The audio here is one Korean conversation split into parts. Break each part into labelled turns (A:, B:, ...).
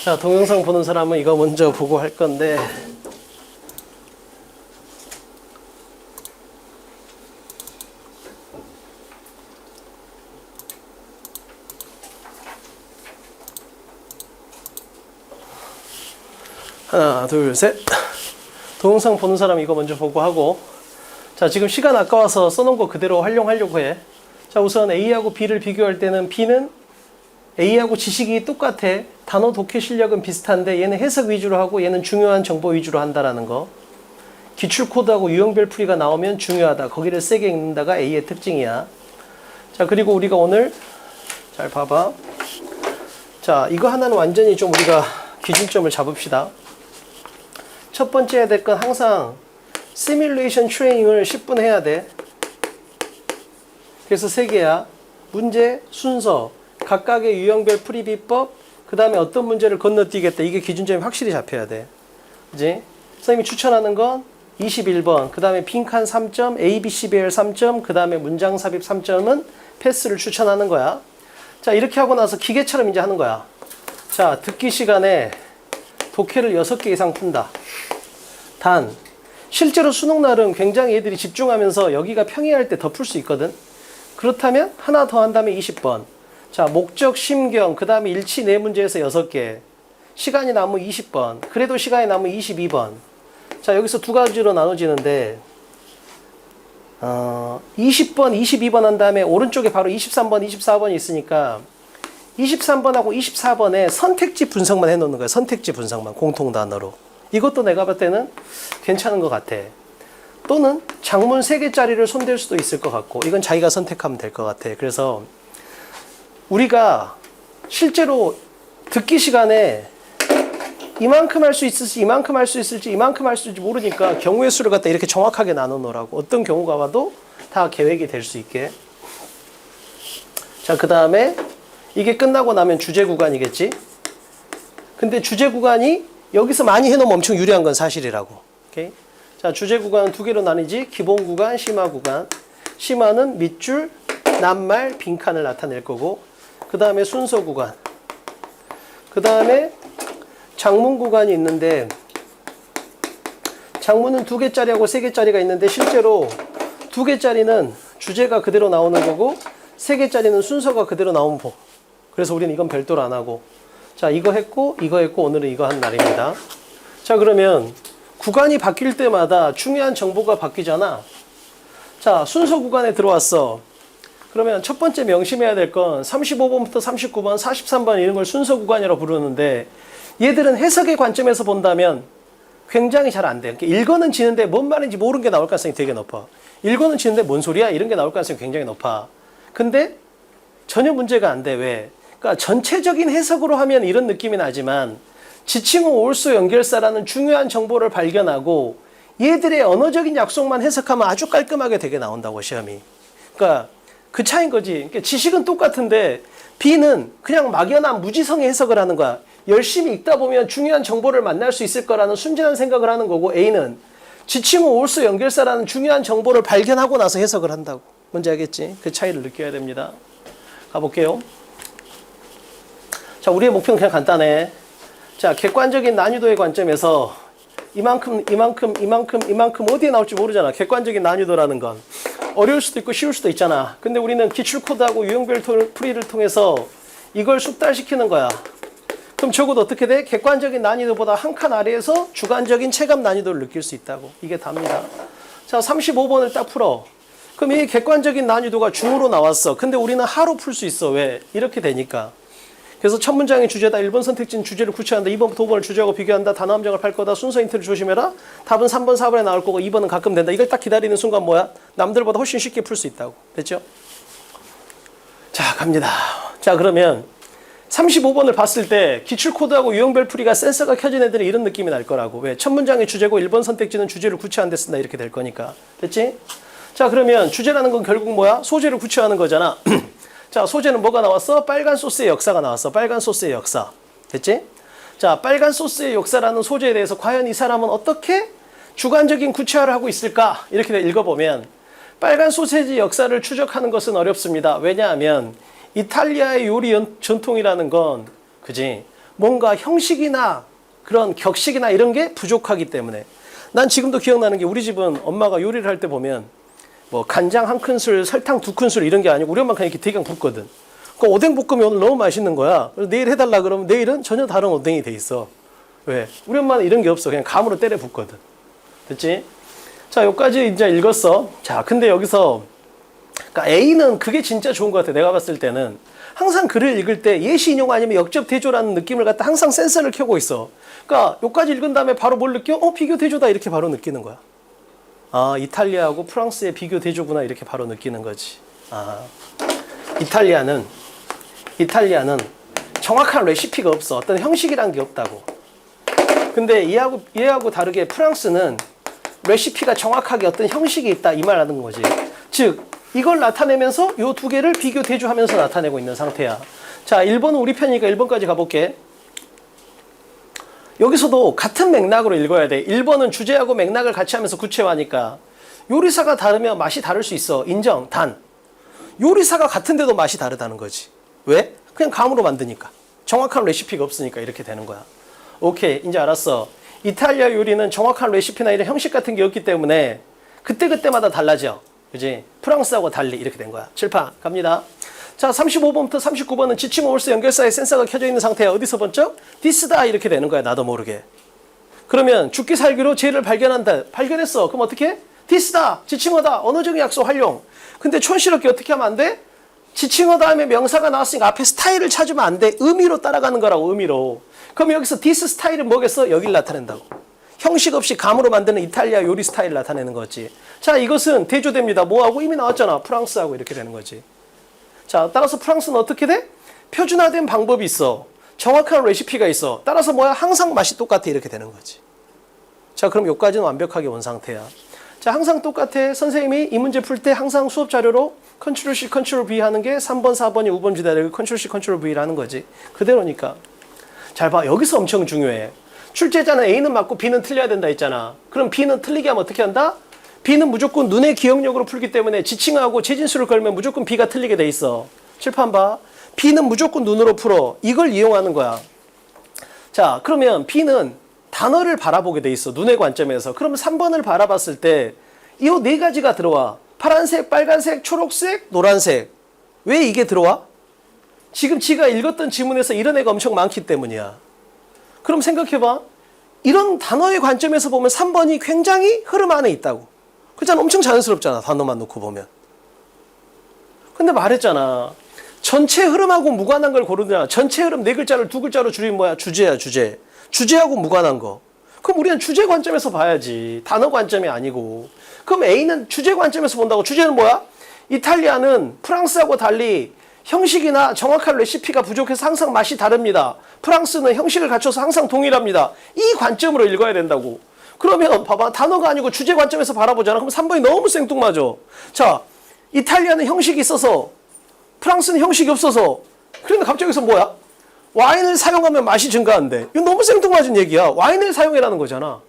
A: 자, 동영상 보는 사람은 이거 먼저 보고 할 건데, 하나, 둘, 셋. 동영상 보는 사람 이거 먼저 보고 하고, 자, 지금 시간 아까워서 써놓은 거 그대로 활용하려고 해. 자, 우선 A하고 B를 비교할 때는 B는 A하고 지식이 똑같아. 단어 독해 실력은 비슷한데 얘는 해석 위주로 하고 얘는 중요한 정보 위주로 한다라는 거. 기출 코드하고 유형별 풀이가 나오면 중요하다. 거기를 세게 읽는다가 A의 특징이야. 자, 그리고 우리가 오늘 잘 봐봐. 자, 이거 하나는 완전히 좀 우리가 기준점을 잡읍시다. 첫 번째 해야 될 건 항상 시뮬레이션 트레이닝을 10분 해야 돼. 그래서 3개야. 문제, 순서, 각각의 유형별 풀이 비법, 그 다음에 어떤 문제를 건너뛰겠다. 이게 기준점이 확실히 잡혀야 돼. 그지? 선생님이 추천하는 건 21번, 그 다음에 빈칸 3점, ABC 배열 3점, 그 다음에 문장 삽입 3점은 패스를 추천하는 거야. 자, 이렇게 하고 나서 기계처럼 이제 하는 거야. 자, 듣기 시간에 독해를 6개 이상 푼다. 단, 실제로 수능날은 굉장히 애들이 집중하면서 여기가 평이할 때 더 풀 수 있거든. 그렇다면 하나 더 한다면 20번. 자, 목적, 심경, 그 다음에 일치 네 문제에서 6개. 시간이 남으면 20번. 그래도 시간이 남으면 22번. 자, 여기서 두 가지로 나눠지는데 20번, 22번 한 다음에 오른쪽에 바로 23번, 24번이 있으니까 23번하고 24번에 선택지 분석만 해놓는 거야. 선택지 분석만, 공통단어로. 이것도 내가 봤을 때는 괜찮은 것 같아. 또는 장문 3개짜리를 손댈 수도 있을 것 같고, 이건 자기가 선택하면 될 것 같아. 그래서 우리가 실제로 듣기 시간에 이만큼 할 수 있을지, 이만큼 할 수 있을지, 이만큼 할 수 있을지 모르니까 경우의 수를 갖다 이렇게 정확하게 나눠 놓으라고. 어떤 경우가 와도 다 계획이 될 수 있게. 자, 그 다음에 이게 끝나고 나면 주제 구간이겠지. 근데 주제 구간이 여기서 많이 해놓으면 엄청 유리한 건 사실이라고. 오케이? 자, 주제 구간은 2개로 나뉘지. 기본 구간, 심화 구간. 심화는 밑줄, 낱말, 빈칸을 나타낼 거고, 그 다음에 순서 구간, 그 다음에 장문 구간이 있는데, 장문은 2개짜리하고 3개짜리가 있는데 실제로 2개짜리는 주제가 그대로 나오는 거고 3개짜리는 순서가 그대로 나오는 법. 그래서 우리는 이건 별도로 안 하고, 자, 이거 했고 오늘은 이거 한 날입니다. 자, 그러면 구간이 바뀔 때마다 중요한 정보가 바뀌잖아. 자, 순서 구간에 들어왔어. 그러면 첫 번째 명심해야 될 건 35번부터 39번, 43번 이런 걸 순서 구간이라고 부르는데, 얘들은 해석의 관점에서 본다면 굉장히 잘 안 돼. 읽어는 지는데 뭔 말인지 모르는 게 나올 가능성이 되게 높아. 읽어는 지는데 뭔 소리야? 이런 게 나올 가능성이 굉장히 높아. 근데 전혀 문제가 안 돼. 왜? 그러니까 전체적인 해석으로 하면 이런 느낌이 나지만 지칭어 올수 연결사라는 중요한 정보를 발견하고 얘들의 언어적인 약속만 해석하면 아주 깔끔하게 되게 나온다고, 시험이. 그러니까 그 차이인 거지. 그러니까 지식은 똑같은데 B는 그냥 막연한 무지성의 해석을 하는 거야. 열심히 읽다 보면 중요한 정보를 만날 수 있을 거라는 순진한 생각을 하는 거고, A는 지칭어 올수 연결사라는 중요한 정보를 발견하고 나서 해석을 한다고. 뭔지 알겠지? 그 차이를 느껴야 됩니다. 가볼게요. 자, 우리의 목표는 그냥 간단해. 자, 객관적인 난이도의 관점에서 이만큼 어디에 나올지 모르잖아. 객관적인 난이도라는 건 어려울 수도 있고 쉬울 수도 있잖아. 근데 우리는 기출 코드하고 유형별 풀이를 통해서 이걸 숙달시키는 거야. 그럼 적어도 어떻게 돼? 객관적인 난이도보다 한 칸 아래에서 주관적인 체감 난이도를 느낄 수 있다고. 이게 답니다. 자, 35번을 딱 풀어. 그럼 이 객관적인 난이도가 중으로 나왔어. 근데 우리는 하로 풀 수 있어. 왜? 이렇게 되니까. 그래서 첫 문장의 주제다. 1번 선택지는 주제를 구체한다. 2번부터 5번을 주제하고 비교한다. 단어 함정을 팔 거다. 순서 힌트를 조심해라. 답은 3번, 4번에 나올 거고 2번은 가끔 된다. 이걸 딱 기다리는 순간 뭐야? 남들보다 훨씬 쉽게 풀 수 있다고. 됐죠? 자, 갑니다. 자, 그러면 35번을 봤을 때 기출코드하고 유형별 풀이가 센서가 켜진 애들이 이런 느낌이 날 거라고. 왜? 첫 문장의 주제고 1번 선택지는 주제를 구체한 데 쓴다. 이렇게 될 거니까. 됐지? 자, 그러면 주제라는 건 결국 뭐야? 소재를 구체하는 거잖아. 자, 소재는 뭐가 나왔어? 빨간 소스의 역사가 나왔어. 빨간 소스의 역사. 됐지? 자, 빨간 소스의 역사라는 소재에 대해서 과연 이 사람은 어떻게 주관적인 구체화를 하고 있을까? 이렇게 읽어보면 빨간 소세지 역사를 추적하는 것은 어렵습니다. 왜냐하면 이탈리아의 요리 전통이라는 건, 그지? 뭔가 형식이나 그런 격식이나 이런 게 부족하기 때문에. 난 지금도 기억나는 게 우리 집은 엄마가 요리를 할 때 보면 뭐 간장 한 큰술, 설탕 두 큰술 이런 게 아니고 우리 엄마가 그냥 이렇게 대강 붓거든. 그 오뎅 볶음이 오늘 너무 맛있는 거야. 그래서 내일 해달라 그러면 내일은 전혀 다른 오뎅이 돼 있어. 왜? 우리 엄마는 이런 게 없어. 그냥 감으로 때려 붓거든. 됐지? 자, 여기까지 이제 읽었어. 자, 근데 여기서 그러니까 A는 그게 진짜 좋은 것 같아. 내가 봤을 때는 항상 글을 읽을 때 예시 인용 아니면 역접 대조라는 느낌을 갖다 항상 센서를 켜고 있어. 그러니까 여기까지 읽은 다음에 바로 뭘 느껴? 비교 대조다 이렇게 바로 느끼는 거야. 아, 이탈리아하고 프랑스의 비교 대조구나 이렇게 바로 느끼는 거지. 아, 이탈리아는 정확한 레시피가 없어. 어떤 형식이란 게 없다고. 근데 얘하고 다르게 프랑스는 레시피가 정확하게 어떤 형식이 있다 이 말하는 거지. 즉 이걸 나타내면서 요 두 개를 비교 대조하면서 나타내고 있는 상태야. 자, 1번은 우리 편이니까 1번까지 가볼게. 여기서도 같은 맥락으로 읽어야 돼. 1번은 주제하고 맥락을 같이 하면서 구체화니까. 요리사가 다르면 맛이 다를 수 있어. 인정. 단 요리사가 같은데도 맛이 다르다는 거지. 왜? 그냥 감으로 만드니까. 정확한 레시피가 없으니까 이렇게 되는 거야. 오케이, 이제 알았어. 이탈리아 요리는 정확한 레시피나 이런 형식 같은 게 없기 때문에 그때그때마다 달라져. 그지? 프랑스하고 달리 이렇게 된 거야. 칠판 갑니다. 자, 35번부터 39번은 지칭 오울스 연결사에 센서가 켜져 있는 상태야. 어디서 번쩍? 디스다 이렇게 되는 거야. 나도 모르게. 그러면 죽기 살기로 죄를 발견한다. 발견했어. 그럼 어떻게? 디스다. 지칭어다. 언어적인 약속 활용. 근데 촌스럽게 어떻게 하면 안 돼? 지칭어 다음에 명사가 나왔으니까 앞에 스타일을 찾으면 안 돼. 의미로 따라가는 거라고. 의미로. 그럼 여기서 디스 스타일은 뭐겠어? 여길 나타낸다고. 형식 없이 감으로 만드는 이탈리아 요리 스타일을 나타내는 거지. 자, 이것은 대조됩니다. 뭐하고? 이미 나왔잖아. 프랑스하고 이렇게 되는 거지. 자, 따라서 프랑스는 어떻게 돼? 표준화된 방법이 있어. 정확한 레시피가 있어. 따라서 뭐야? 항상 맛이 똑같아. 이렇게 되는 거지. 자, 그럼 여기까지는 완벽하게 온 상태야. 자, 항상 똑같아. 선생님이 이 문제 풀 때 항상 수업 자료로 컨트롤 C, 컨트롤 V 하는 게 3번, 4번이 5번 지대로 컨트롤 C, 컨트롤 V를 하는 거지. 그대로니까. 잘 봐. 여기서 엄청 중요해. 출제자는 A는 맞고 B는 틀려야 된다 했잖아. 그럼 B는 틀리게 하면 어떻게 한다? B는 무조건 눈의 기억력으로 풀기 때문에 지칭하고 재진수를 걸면 무조건 B가 틀리게 돼 있어. 칠판 봐. B는 무조건 눈으로 풀어. 이걸 이용하는 거야. 자, 그러면 B는 단어를 바라보게 돼 있어. 눈의 관점에서. 그러면 3번을 바라봤을 때 이 네 가지가 들어와. 파란색, 빨간색, 초록색, 노란색. 왜 이게 들어와? 지금 지가 읽었던 지문에서 이런 애가 엄청 많기 때문이야. 그럼 생각해봐. 이런 단어의 관점에서 보면 3번이 굉장히 흐름 안에 있다고. 그렇잖아. 엄청 자연스럽잖아. 단어만 놓고 보면. 근데 말했잖아. 전체 흐름하고 무관한 걸 고르느냐. 전체 흐름 네 글자를 두 글자로 줄이면 뭐야? 주제야, 주제. 주제하고 무관한 거. 그럼 우리는 주제 관점에서 봐야지. 단어 관점이 아니고. 그럼 A는 주제 관점에서 본다고. 주제는 뭐야? 이탈리아는 프랑스하고 달리 형식이나 정확한 레시피가 부족해서 항상 맛이 다릅니다. 프랑스는 형식을 갖춰서 항상 동일합니다. 이 관점으로 읽어야 된다고. 그러면 봐봐. 단어가 아니고 주제 관점에서 바라보잖아. 그럼 3번이 너무 생뚱맞아. 자, 이탈리아는 형식이 있어서 프랑스는 형식이 없어서. 그런데 갑자기 여기서 뭐야? 와인을 사용하면 맛이 증가한대. 이건 너무 생뚱맞은 얘기야. 와인을 사용해라는 거잖아.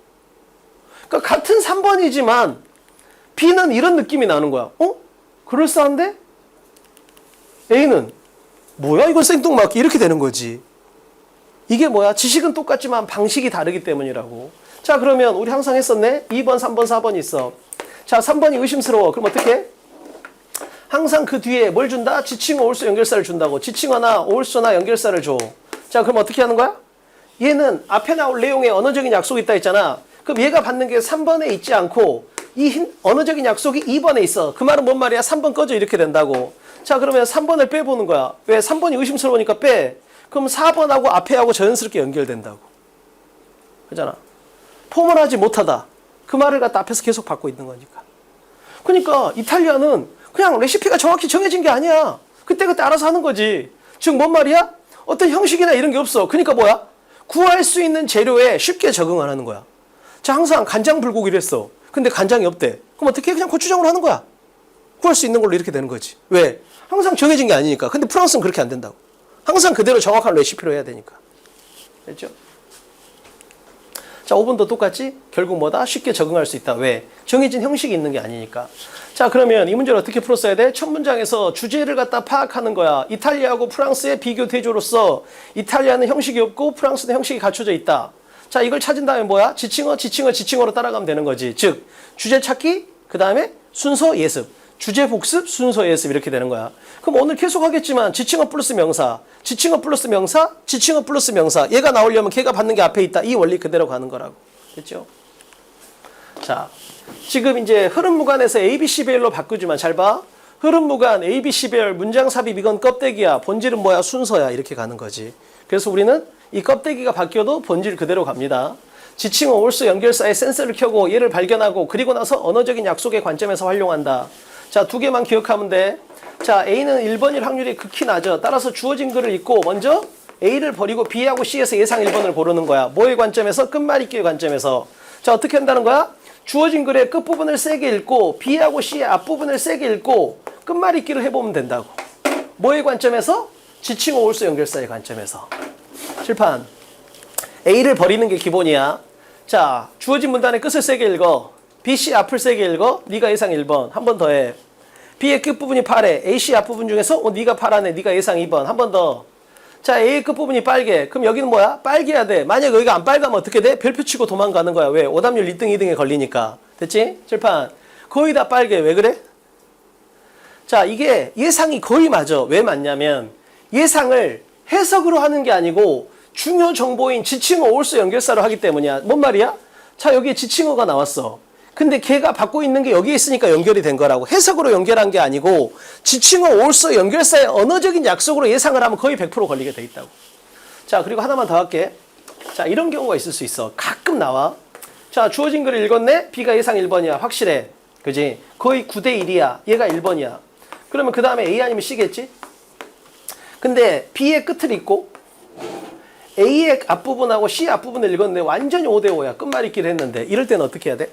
A: 그러니까 같은 3번이지만 B는 이런 느낌이 나는 거야. 그럴싸한데? A는 뭐야? 이건 생뚱맞게 이렇게 되는 거지. 이게 뭐야? 지식은 똑같지만 방식이 다르기 때문이라고. 자, 그러면 우리 항상 했었네. 2번, 3번, 4번이 있어. 자, 3번이 의심스러워. 그럼 어떻게? 항상 그 뒤에 뭘 준다? 지칭어, 올수, 연결사를 준다고. 지칭어나 올수나 연결사를 줘. 자, 그럼 어떻게 하는 거야? 얘는 앞에 나올 내용에 언어적인 약속이 있다 했잖아. 그럼 얘가 받는 게 3번에 있지 않고 이 언어적인 약속이 2번에 있어. 그 말은 뭔 말이야? 3번 꺼져 이렇게 된다고. 자, 그러면 3번을 빼보는 거야. 왜? 3번이 의심스러우니까 빼. 그럼 4번하고 앞에하고 자연스럽게 연결된다고. 그잖아. 포멀하지 못하다. 그 말을 갖다 앞에서 계속 받고 있는 거니까. 그러니까 이탈리아는 그냥 레시피가 정확히 정해진 게 아니야. 그때그때 알아서 하는 거지. 즉 뭔 말이야? 어떤 형식이나 이런 게 없어. 그러니까 뭐야? 구할 수 있는 재료에 쉽게 적응 안 하는 거야. 자, 항상 간장 불고기를 했어. 근데 간장이 없대. 그럼 어떻게? 그냥 고추장으로 하는 거야. 구할 수 있는 걸로 이렇게 되는 거지. 왜? 항상 정해진 게 아니니까. 근데 프랑스는 그렇게 안 된다고. 항상 그대로 정확한 레시피로 해야 되니까. 됐죠? 자, 5번도 똑같지? 결국 뭐다? 쉽게 적응할 수 있다. 왜? 정해진 형식이 있는 게 아니니까. 자, 그러면 이 문제를 어떻게 풀었어야 돼? 첫 문장에서 주제를 갖다 파악하는 거야. 이탈리아하고 프랑스의 비교 대조로서 이탈리아는 형식이 없고 프랑스는 형식이 갖춰져 있다. 자, 이걸 찾은 다음에 뭐야? 지칭어로 따라가면 되는 거지. 즉, 주제 찾기, 그 다음에 순서 예습. 주제 복습, 순서 예습 이렇게 되는 거야. 그럼 오늘 계속 하겠지만 지칭어 플러스 명사, 지칭어 플러스 명사, 지칭어 플러스 명사. 얘가 나오려면 걔가 받는 게 앞에 있다. 이 원리 그대로 가는 거라고. 됐죠? 자, 지금 이제 흐름 무관에서 ABC 배열로 바꾸지만 잘 봐. 흐름 무관, ABC 배열, 문장 삽입 이건 껍데기야. 본질은 뭐야? 순서야. 이렇게 가는 거지. 그래서 우리는 이 껍데기가 바뀌어도 본질 그대로 갑니다. 지칭어, 올수, 연결사의 센서를 켜고 얘를 발견하고 그리고 나서 언어적인 약속의 관점에서 활용한다. 자, 두 개만 기억하면 돼. 자, A는 1번일 확률이 극히 낮아. 따라서 주어진 글을 읽고 먼저 A를 버리고 B하고 C에서 예상 1번을 고르는 거야. 뭐의 관점에서? 끝말잇기의 관점에서. 자, 어떻게 한다는 거야? 주어진 글의 끝부분을 세게 읽고 B하고 C의 앞부분을 세게 읽고 끝말잇기를 해보면 된다고. 뭐의 관점에서? 지칭어, 올수, 연결사의 관점에서. 칠판. A를 버리는 게 기본이야. 자, 주어진 문단의 끝을 세게 읽어. B, C 앞을 세게 읽어. 네가 예상 1번. 한 번 더 해. B의 끝부분이 파래. A, C 앞부분 중에서 네가 파라네. 네가 예상 2번. 한 번 더. 자, A의 끝부분이 빨개. 그럼 여기는 뭐야? 빨개야 돼. 만약 여기가 안 빨가면 어떻게 돼? 별표 치고 도망가는 거야. 왜? 오답률 1등, 2등에 걸리니까. 됐지? 칠판. 거의 다 빨개. 왜 그래? 자, 이게 예상이 거의 맞아. 왜 맞냐면 예상을 해석으로 하는 게 아니고 중요 정보인 지칭어, 올수, 연결사로 하기 때문이야. 뭔 말이야? 자, 여기에 지칭어가 나왔어. 근데 걔가 받고 있는 게 여기에 있으니까 연결이 된 거라고. 해석으로 연결한 게 아니고 지칭어, 올수, 연결사의 언어적인 약속으로 예상을 하면 거의 100% 걸리게 돼 있다고. 자, 그리고 하나만 더 할게. 자, 이런 경우가 있을 수 있어. 가끔 나와. 자, 주어진 글을 읽었네? B가 예상 1번이야. 확실해. 그지? 거의 9대 1이야. 얘가 1번이야. 그러면 그 다음에 A 아니면 C겠지? 근데 B의 끝을 읽고 A의 앞부분하고 C 앞부분을 읽었는데 완전히 5대 5야. 끝말잇기를 했는데 이럴 때는 어떻게 해야 돼?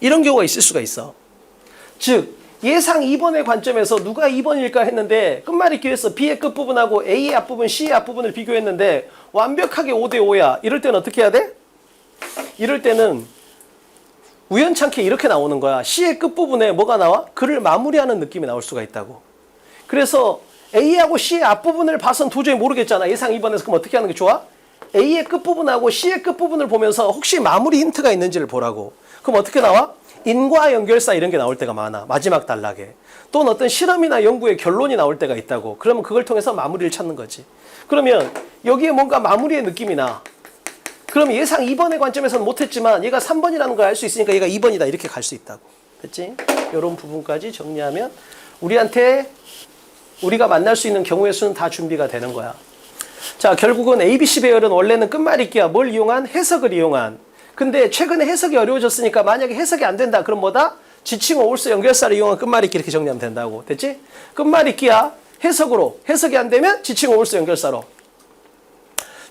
A: 이런 경우가 있을 수가 있어. 즉 예상 2번의 관점에서 누가 2번일까 했는데 끝말잇기에서 B의 끝부분하고 A의 앞부분, C의 앞부분을 비교했는데 완벽하게 5대 5야. 이럴 때는 어떻게 해야 돼? 이럴 때는 우연찮게 이렇게 나오는 거야. C의 끝부분에 뭐가 나와? 글을 마무리하는 느낌이 나올 수가 있다고. 그래서 A하고 C의 앞부분을 봐선 도저히 모르겠잖아. 예상 2번에서 그럼 어떻게 하는 게 좋아? A의 끝부분하고 C의 끝부분을 보면서 혹시 마무리 힌트가 있는지를 보라고. 그럼 어떻게 나와? 인과 연결사 이런 게 나올 때가 많아. 마지막 단락에. 또는 어떤 실험이나 연구의 결론이 나올 때가 있다고. 그러면 그걸 통해서 마무리를 찾는 거지. 그러면 여기에 뭔가 마무리의 느낌이 나. 그럼 예상 2번의 관점에서는 못했지만 얘가 3번이라는 걸 알 수 있으니까 얘가 2번이다 이렇게 갈 수 있다고. 됐지? 이런 부분까지 정리하면 우리가 만날 수 있는 경우의 수는 다 준비가 되는 거야. 자, 결국은 ABC 배열은 원래는 끝말잇기야. 뭘 이용한? 해석을 이용한. 근데 최근에 해석이 어려워졌으니까 만약에 해석이 안 된다. 그럼 뭐다? 지칭어, 올수, 연결사를 이용한 끝말잇기 이렇게 정리하면 된다고. 됐지? 끝말잇기야. 해석으로. 해석이 안 되면 지칭어, 올수, 연결사로.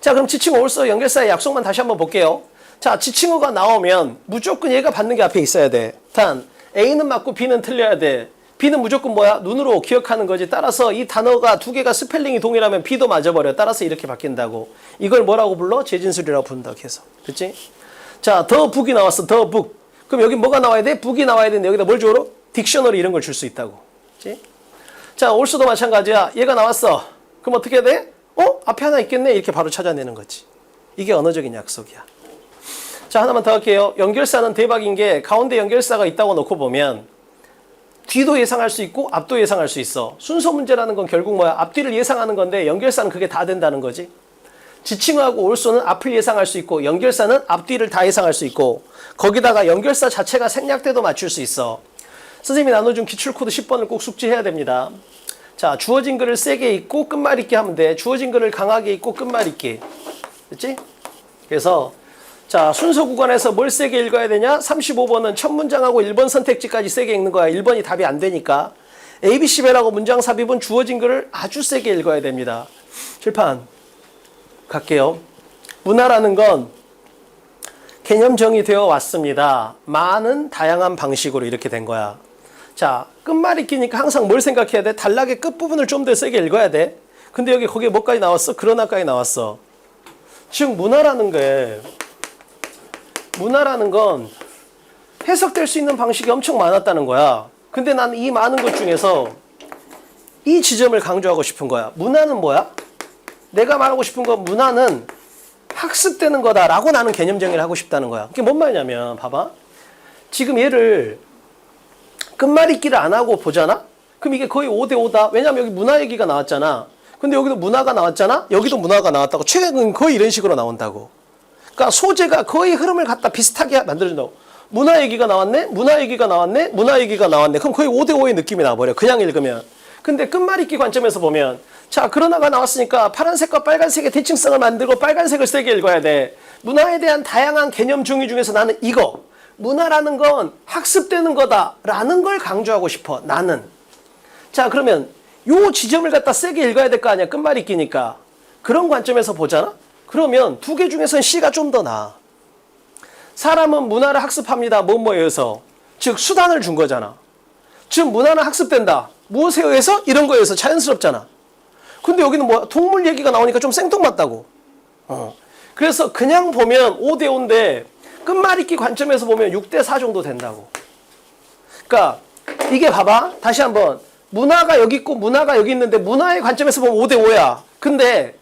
A: 자, 그럼 지칭어, 올수, 연결사의 약속만 다시 한번 볼게요. 자, 지칭어가 나오면 무조건 얘가 받는 게 앞에 있어야 돼. 단 A는 맞고 B는 틀려야 돼. B는 무조건 뭐야? 눈으로 기억하는 거지. 따라서 이 단어가 두 개가 스펠링이 동일하면 B도 맞아버려. 따라서 이렇게 바뀐다고. 이걸 뭐라고 불러? 재진술이라고 부른다고 해서. 됐지? 자, 더 북이 나왔어. 더 북. 그럼 여기 뭐가 나와야 돼? 북이 나와야 되는데 여기다 뭘 줘? 딕셔너리 이런 걸 줄 수 있다고. 그치? 자, 올수도 마찬가지야. 얘가 나왔어. 그럼 어떻게 해야 돼? 앞에 하나 있겠네. 이렇게 바로 찾아내는 거지. 이게 언어적인 약속이야. 자, 하나만 더 할게요. 연결사는 대박인 게 가운데 연결사가 있다고 놓고 보면 뒤도 예상할 수 있고 앞도 예상할 수 있어. 순서 문제라는 건 결국 뭐야? 앞뒤를 예상하는 건데 연결사는 그게 다 된다는 거지. 지칭어하고 올수는 앞을 예상할 수 있고 연결사는 앞뒤를 다 예상할 수 있고 거기다가 연결사 자체가 생략돼도 맞출 수 있어. 선생님이 나눠준 기출코드 10번을 꼭 숙지해야 됩니다. 자, 주어진 글을 세게 읽고 끝말잇기 하면 돼. 주어진 글을 강하게 읽고 끝말잇기. 됐지? 그래서 자, 순서 구간에서 뭘 세게 읽어야 되냐? 35번은 첫 문장하고 1번 선택지까지 세게 읽는 거야. 1번이 답이 안 되니까. ABC 배라고 문장 삽입은 주어진 글을 아주 세게 읽어야 됩니다. 칠판 갈게요. 문화라는 건 개념 정의되어 왔습니다. 많은 다양한 방식으로 이렇게 된 거야. 자, 끝말잇기니까 항상 뭘 생각해야 돼? 단락의 끝부분을 좀 더 세게 읽어야 돼. 근데 여기 거기에 뭐까지 나왔어? 그러나까지 나왔어. 즉 문화라는 게 문화라는 건 해석될 수 있는 방식이 엄청 많았다는 거야. 근데 나는 이 많은 것 중에서 이 지점을 강조하고 싶은 거야. 문화는 뭐야? 내가 말하고 싶은 건 문화는 학습되는 거다라고 나는 개념 정의를 하고 싶다는 거야. 그게 뭔 말이냐면 봐봐. 지금 얘를 끝말잇기를 안 하고 보잖아? 그럼 이게 거의 5대5다. 왜냐면 여기 문화 얘기가 나왔잖아. 근데 여기도 문화가 나왔잖아? 여기도 문화가 나왔다고. 최근 거의 이런 식으로 나온다고. 그러니까 소재가 거의 흐름을 갖다 비슷하게 만들어준다고. 문화 얘기가 나왔네? 문화 얘기가 나왔네? 문화 얘기가 나왔네? 그럼 거의 5대5의 느낌이 나버려. 그냥 읽으면. 근데 끝말잇기 관점에서 보면 자, 그러나가 나왔으니까 파란색과 빨간색의 대칭성을 만들고 빨간색을 세게 읽어야 돼. 문화에 대한 다양한 개념 정의 중에서 나는 이거. 문화라는 건 학습되는 거다라는 걸 강조하고 싶어. 나는. 자, 그러면 요 지점을 갖다 세게 읽어야 될 거 아니야. 끝말잇기니까. 그런 관점에서 보잖아? 그러면 두 개 중에서는 C가 좀 더 나아. 사람은 문화를 학습합니다. 뭐뭐에 의해서. 즉 수단을 준 거잖아. 즉 문화는 학습된다. 무엇에 의해서? 이런 거에 의해서. 자연스럽잖아. 근데 여기는 뭐 동물 얘기가 나오니까 좀 생뚱맞다고. 그래서 그냥 보면 5대5인데 끝말잇기 관점에서 보면 6대4 정도 된다고. 그러니까 이게 봐봐. 다시 한번. 문화가 여기 있고 문화가 여기 있는데 문화의 관점에서 보면 5대5야. 근데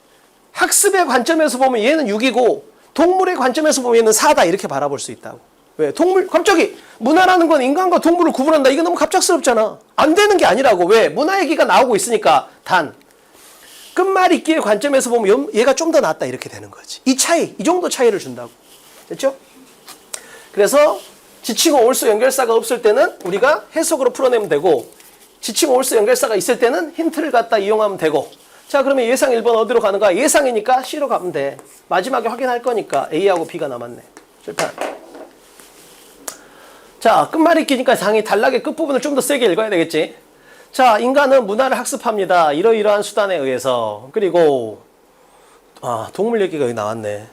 A: 학습의 관점에서 보면 얘는 6이고 동물의 관점에서 보면 얘는 4다. 이렇게 바라볼 수 있다고. 왜? 동물, 갑자기 문화라는 건 인간과 동물을 구분한다. 이거 너무 갑작스럽잖아. 안 되는 게 아니라고. 왜? 문화 얘기가 나오고 있으니까. 단. 끝말잇기의 관점에서 보면 얘가 좀 더 낫다. 이렇게 되는 거지. 이 차이, 이 정도 차이를 준다고. 됐죠? 그래서 지칭어 올수 연결사가 없을 때는 우리가 해석으로 풀어내면 되고 지칭어 올수 연결사가 있을 때는 힌트를 갖다 이용하면 되고 자, 그러면 예상 1번 어디로 가는가? 예상이니까 C로 가면 돼. 마지막에 확인할 거니까 A하고 B가 남았네. 절판. 자, 끝말잇기니까 당연히 단락의 끝부분을 좀 더 세게 읽어야 되겠지. 자, 인간은 문화를 학습합니다. 이러이러한 수단에 의해서. 그리고 동물 얘기가 여기 나왔네.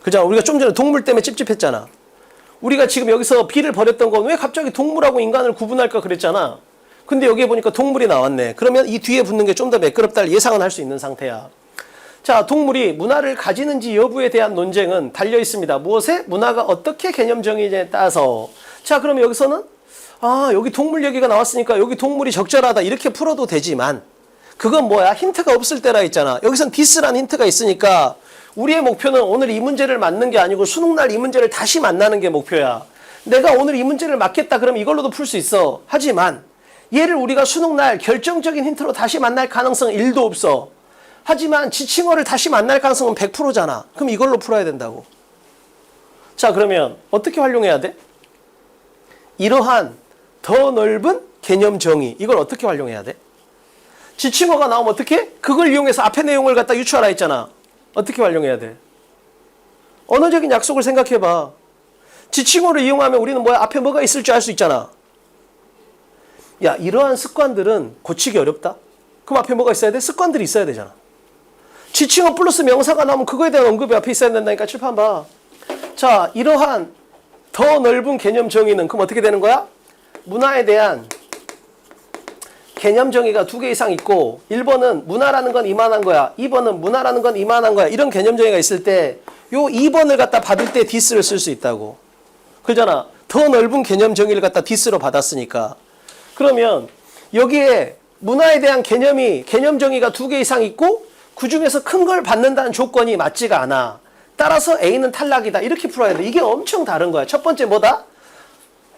A: 그죠? 우리가 좀 전에 동물 때문에 찝찝했잖아. 우리가 지금 여기서 B를 버렸던 건 왜 갑자기 동물하고 인간을 구분할까 그랬잖아. 근데 여기에 보니까 동물이 나왔네. 그러면 이 뒤에 붙는 게 좀 더 매끄럽다를 예상은 할 수 있는 상태야. 자, 동물이 문화를 가지는지 여부에 대한 논쟁은 달려 있습니다. 무엇에? 문화가 어떻게 개념 정의냐에 따라서. 자, 그러면 여기서는 여기 동물 얘기가 나왔으니까 여기 동물이 적절하다 이렇게 풀어도 되지만 그건 뭐야? 힌트가 없을 때라 했잖아. 여기선 디스라는 힌트가 있으니까 우리의 목표는 오늘 이 문제를 맞는 게 아니고 수능날 이 문제를 다시 만나는 게 목표야. 내가 오늘 이 문제를 맞겠다 그러면 이걸로도 풀 수 있어. 하지만 얘를 우리가 수능날 결정적인 힌트로 다시 만날 가능성은 1도 없어. 하지만 지칭어를 다시 만날 가능성은 100%잖아. 그럼 이걸로 풀어야 된다고. 자, 그러면 어떻게 활용해야 돼? 이러한 더 넓은 개념 정의. 이걸 어떻게 활용해야 돼? 지칭어가 나오면 어떻게? 그걸 이용해서 앞에 내용을 갖다 유추하라 했잖아. 어떻게 활용해야 돼? 언어적인 약속을 생각해봐. 지칭어를 이용하면 우리는 뭐야? 앞에 뭐가 있을 줄 알 수 있잖아. 야, 이러한 습관들은 고치기 어렵다? 그럼 앞에 뭐가 있어야 돼? 습관들이 있어야 되잖아. 지칭어 플러스 명사가 나오면 그거에 대한 언급이 앞에 있어야 된다니까. 칠판 봐. 자, 이러한 더 넓은 개념 정의는 그럼 어떻게 되는 거야? 문화에 대한 개념 정의가 2개 이상 있고 1번은 문화라는 건 이만한 거야. 2번은 문화라는 건 이만한 거야. 이런 개념 정의가 있을 때 요 2번을 갖다 받을 때 디스를 쓸 수 있다고. 그러잖아. 더 넓은 개념 정의를 갖다 디스로 받았으니까. 그러면 여기에 문화에 대한 개념 정의가 2개 이상 있고 그 중에서 큰 걸 받는다는 조건이 맞지가 않아. 따라서 A는 탈락이다. 이렇게 풀어야 돼. 이게 엄청 다른 거야. 첫 번째 뭐다?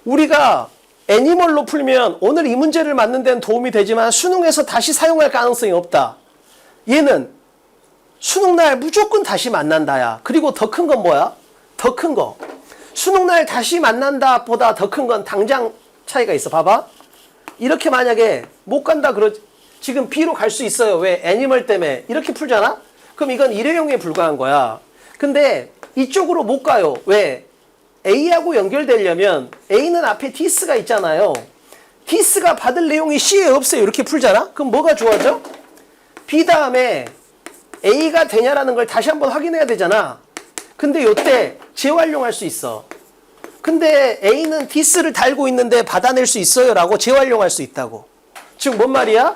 A: 우리가 애니멀로 풀면 오늘 이 문제를 맞는 데는 도움이 되지만 수능에서 다시 사용할 가능성이 없다. 얘는 수능날 무조건 다시 만난다야. 그리고 더 큰 건 뭐야? 더 큰 거. 수능날 다시 만난다 보다 더 큰 건 당장 차이가 있어. 봐봐. 이렇게 만약에 못 간다 지금 B로 갈 수 있어요. 왜? 애니멀 때문에. 이렇게 풀잖아? 그럼 이건 일회용에 불과한 거야. 근데 이쪽으로 못 가요. 왜? A하고 연결되려면 A는 앞에 디스가 있잖아요. 디스가 받을 내용이 C에 없어요. 이렇게 풀잖아? 그럼 뭐가 좋아져? B 다음에 A가 되냐라는 걸 다시 한번 확인해야 되잖아. 근데 요때 재활용할 수 있어. 근데 A는 디스를 달고 있는데 받아낼 수 있어요 라고 재활용할 수 있다고. 즉 뭔 말이야?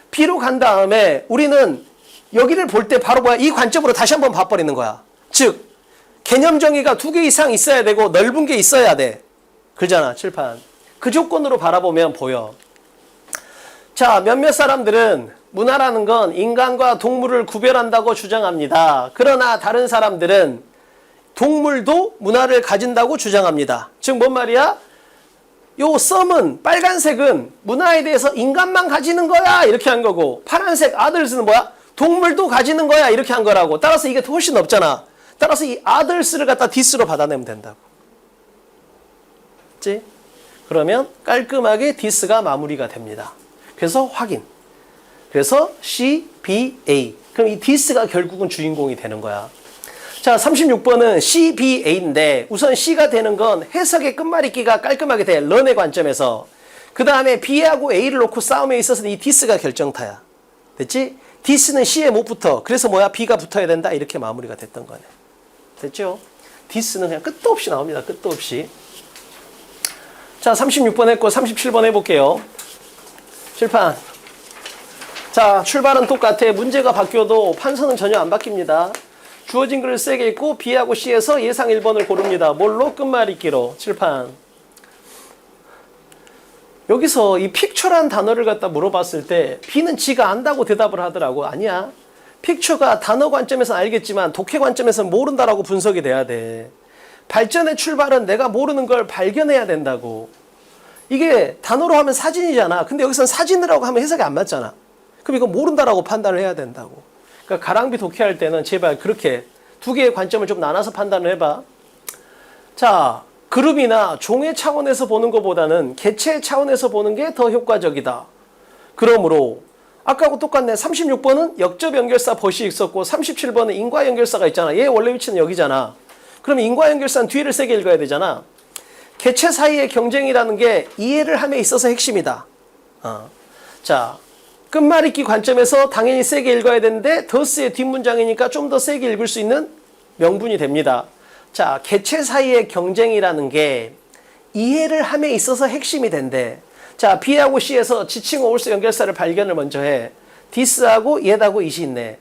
A: B로 간 다음에 우리는 여기를 볼 때 바로 뭐야? 이 관점으로 다시 한번 봐버리는 거야. 즉 개념 정의가 2개 이상 있어야 되고 넓은 게 있어야 돼. 그러잖아, 칠판. 그 조건으로 바라보면 보여. 자, 몇몇 사람들은 문화라는 건 인간과 동물을 구별한다고 주장합니다. 그러나 다른 사람들은 동물도 문화를 가진다고 주장합니다. 즉, 뭔 말이야? 요 썸은, 빨간색은 문화에 대해서 인간만 가지는 거야, 이렇게 한 거고, 파란색 others는 뭐야? 동물도 가지는 거야, 이렇게 한 거라고. 따라서 이게 훨씬 넓잖아. 따라서 이 others를 갖다 this로 받아내면 된다고. 그치? 그러면 깔끔하게 this가 마무리가 됩니다. 그래서 확인. 그래서 C, B, A. 그럼 이 this가 결국은 주인공이 되는 거야. 자, 36번은 C, B, A인데 우선 C가 되는 건 해석의 끝말잇기가 깔끔하게 돼. 런의 관점에서. 그 다음에 B하고 A를 놓고 싸움에 있어서 이 this가 결정타야. 됐지? this는 C에 못 붙어. 그래서 뭐야? B가 붙어야 된다. 이렇게 마무리가 됐던 거네. 됐죠? this는 그냥 끝도 없이 나옵니다. 끝도 없이. 자, 36번 했고 37번 해볼게요. 칠판. 자, 출발은 똑같아. 문제가 바뀌어도 판서는 전혀 안 바뀝니다. 주어진 글을 세게 읽고 B하고 C에서 예상 1번을 고릅니다. 뭘로? 끝말잇기로. 칠판. 여기서 이 픽처란 단어를 갖다 물어봤을 때 B는 지가 안다고 대답을 하더라고. 아니야. 픽처가 단어 관점에서는 알겠지만 독해 관점에서는 모른다라고 분석이 돼야 돼. 발전의 출발은 내가 모르는 걸 발견해야 된다고. 이게 단어로 하면 사진이잖아. 근데 여기서는 사진이라고 하면 해석이 안 맞잖아. 그럼 이거 모른다라고 판단을 해야 된다고. 그러니까 가랑비 독해할 때는 제발 그렇게 2개의 관점을 좀 나눠서 판단을 해봐. 자, 그룹이나 종의 차원에서 보는 것보다는 개체의 차원에서 보는 게 더 효과적이다. 그러므로 아까하고 똑같네. 36번은 역접 연결사 벗이 있었고 37번은 인과 연결사가 있잖아. 얘 원래 위치는 여기잖아. 그럼 인과 연결사는 뒤를 세게 읽어야 되잖아. 개체 사이의 경쟁이라는 게 이해를 함에 있어서 핵심이다. 자, 끝말잇기 관점에서 당연히 세게 읽어야 되는데 더스의 뒷문장이니까 좀 더 세게 읽을 수 있는 명분이 됩니다. 자, 개체 사이의 경쟁이라는 게 이해를 함에 있어서 핵심이 된대. 자, B하고 C에서 지칭 오울스 연결사를 발견을 먼저 해. this하고 얘하고 it이 있네.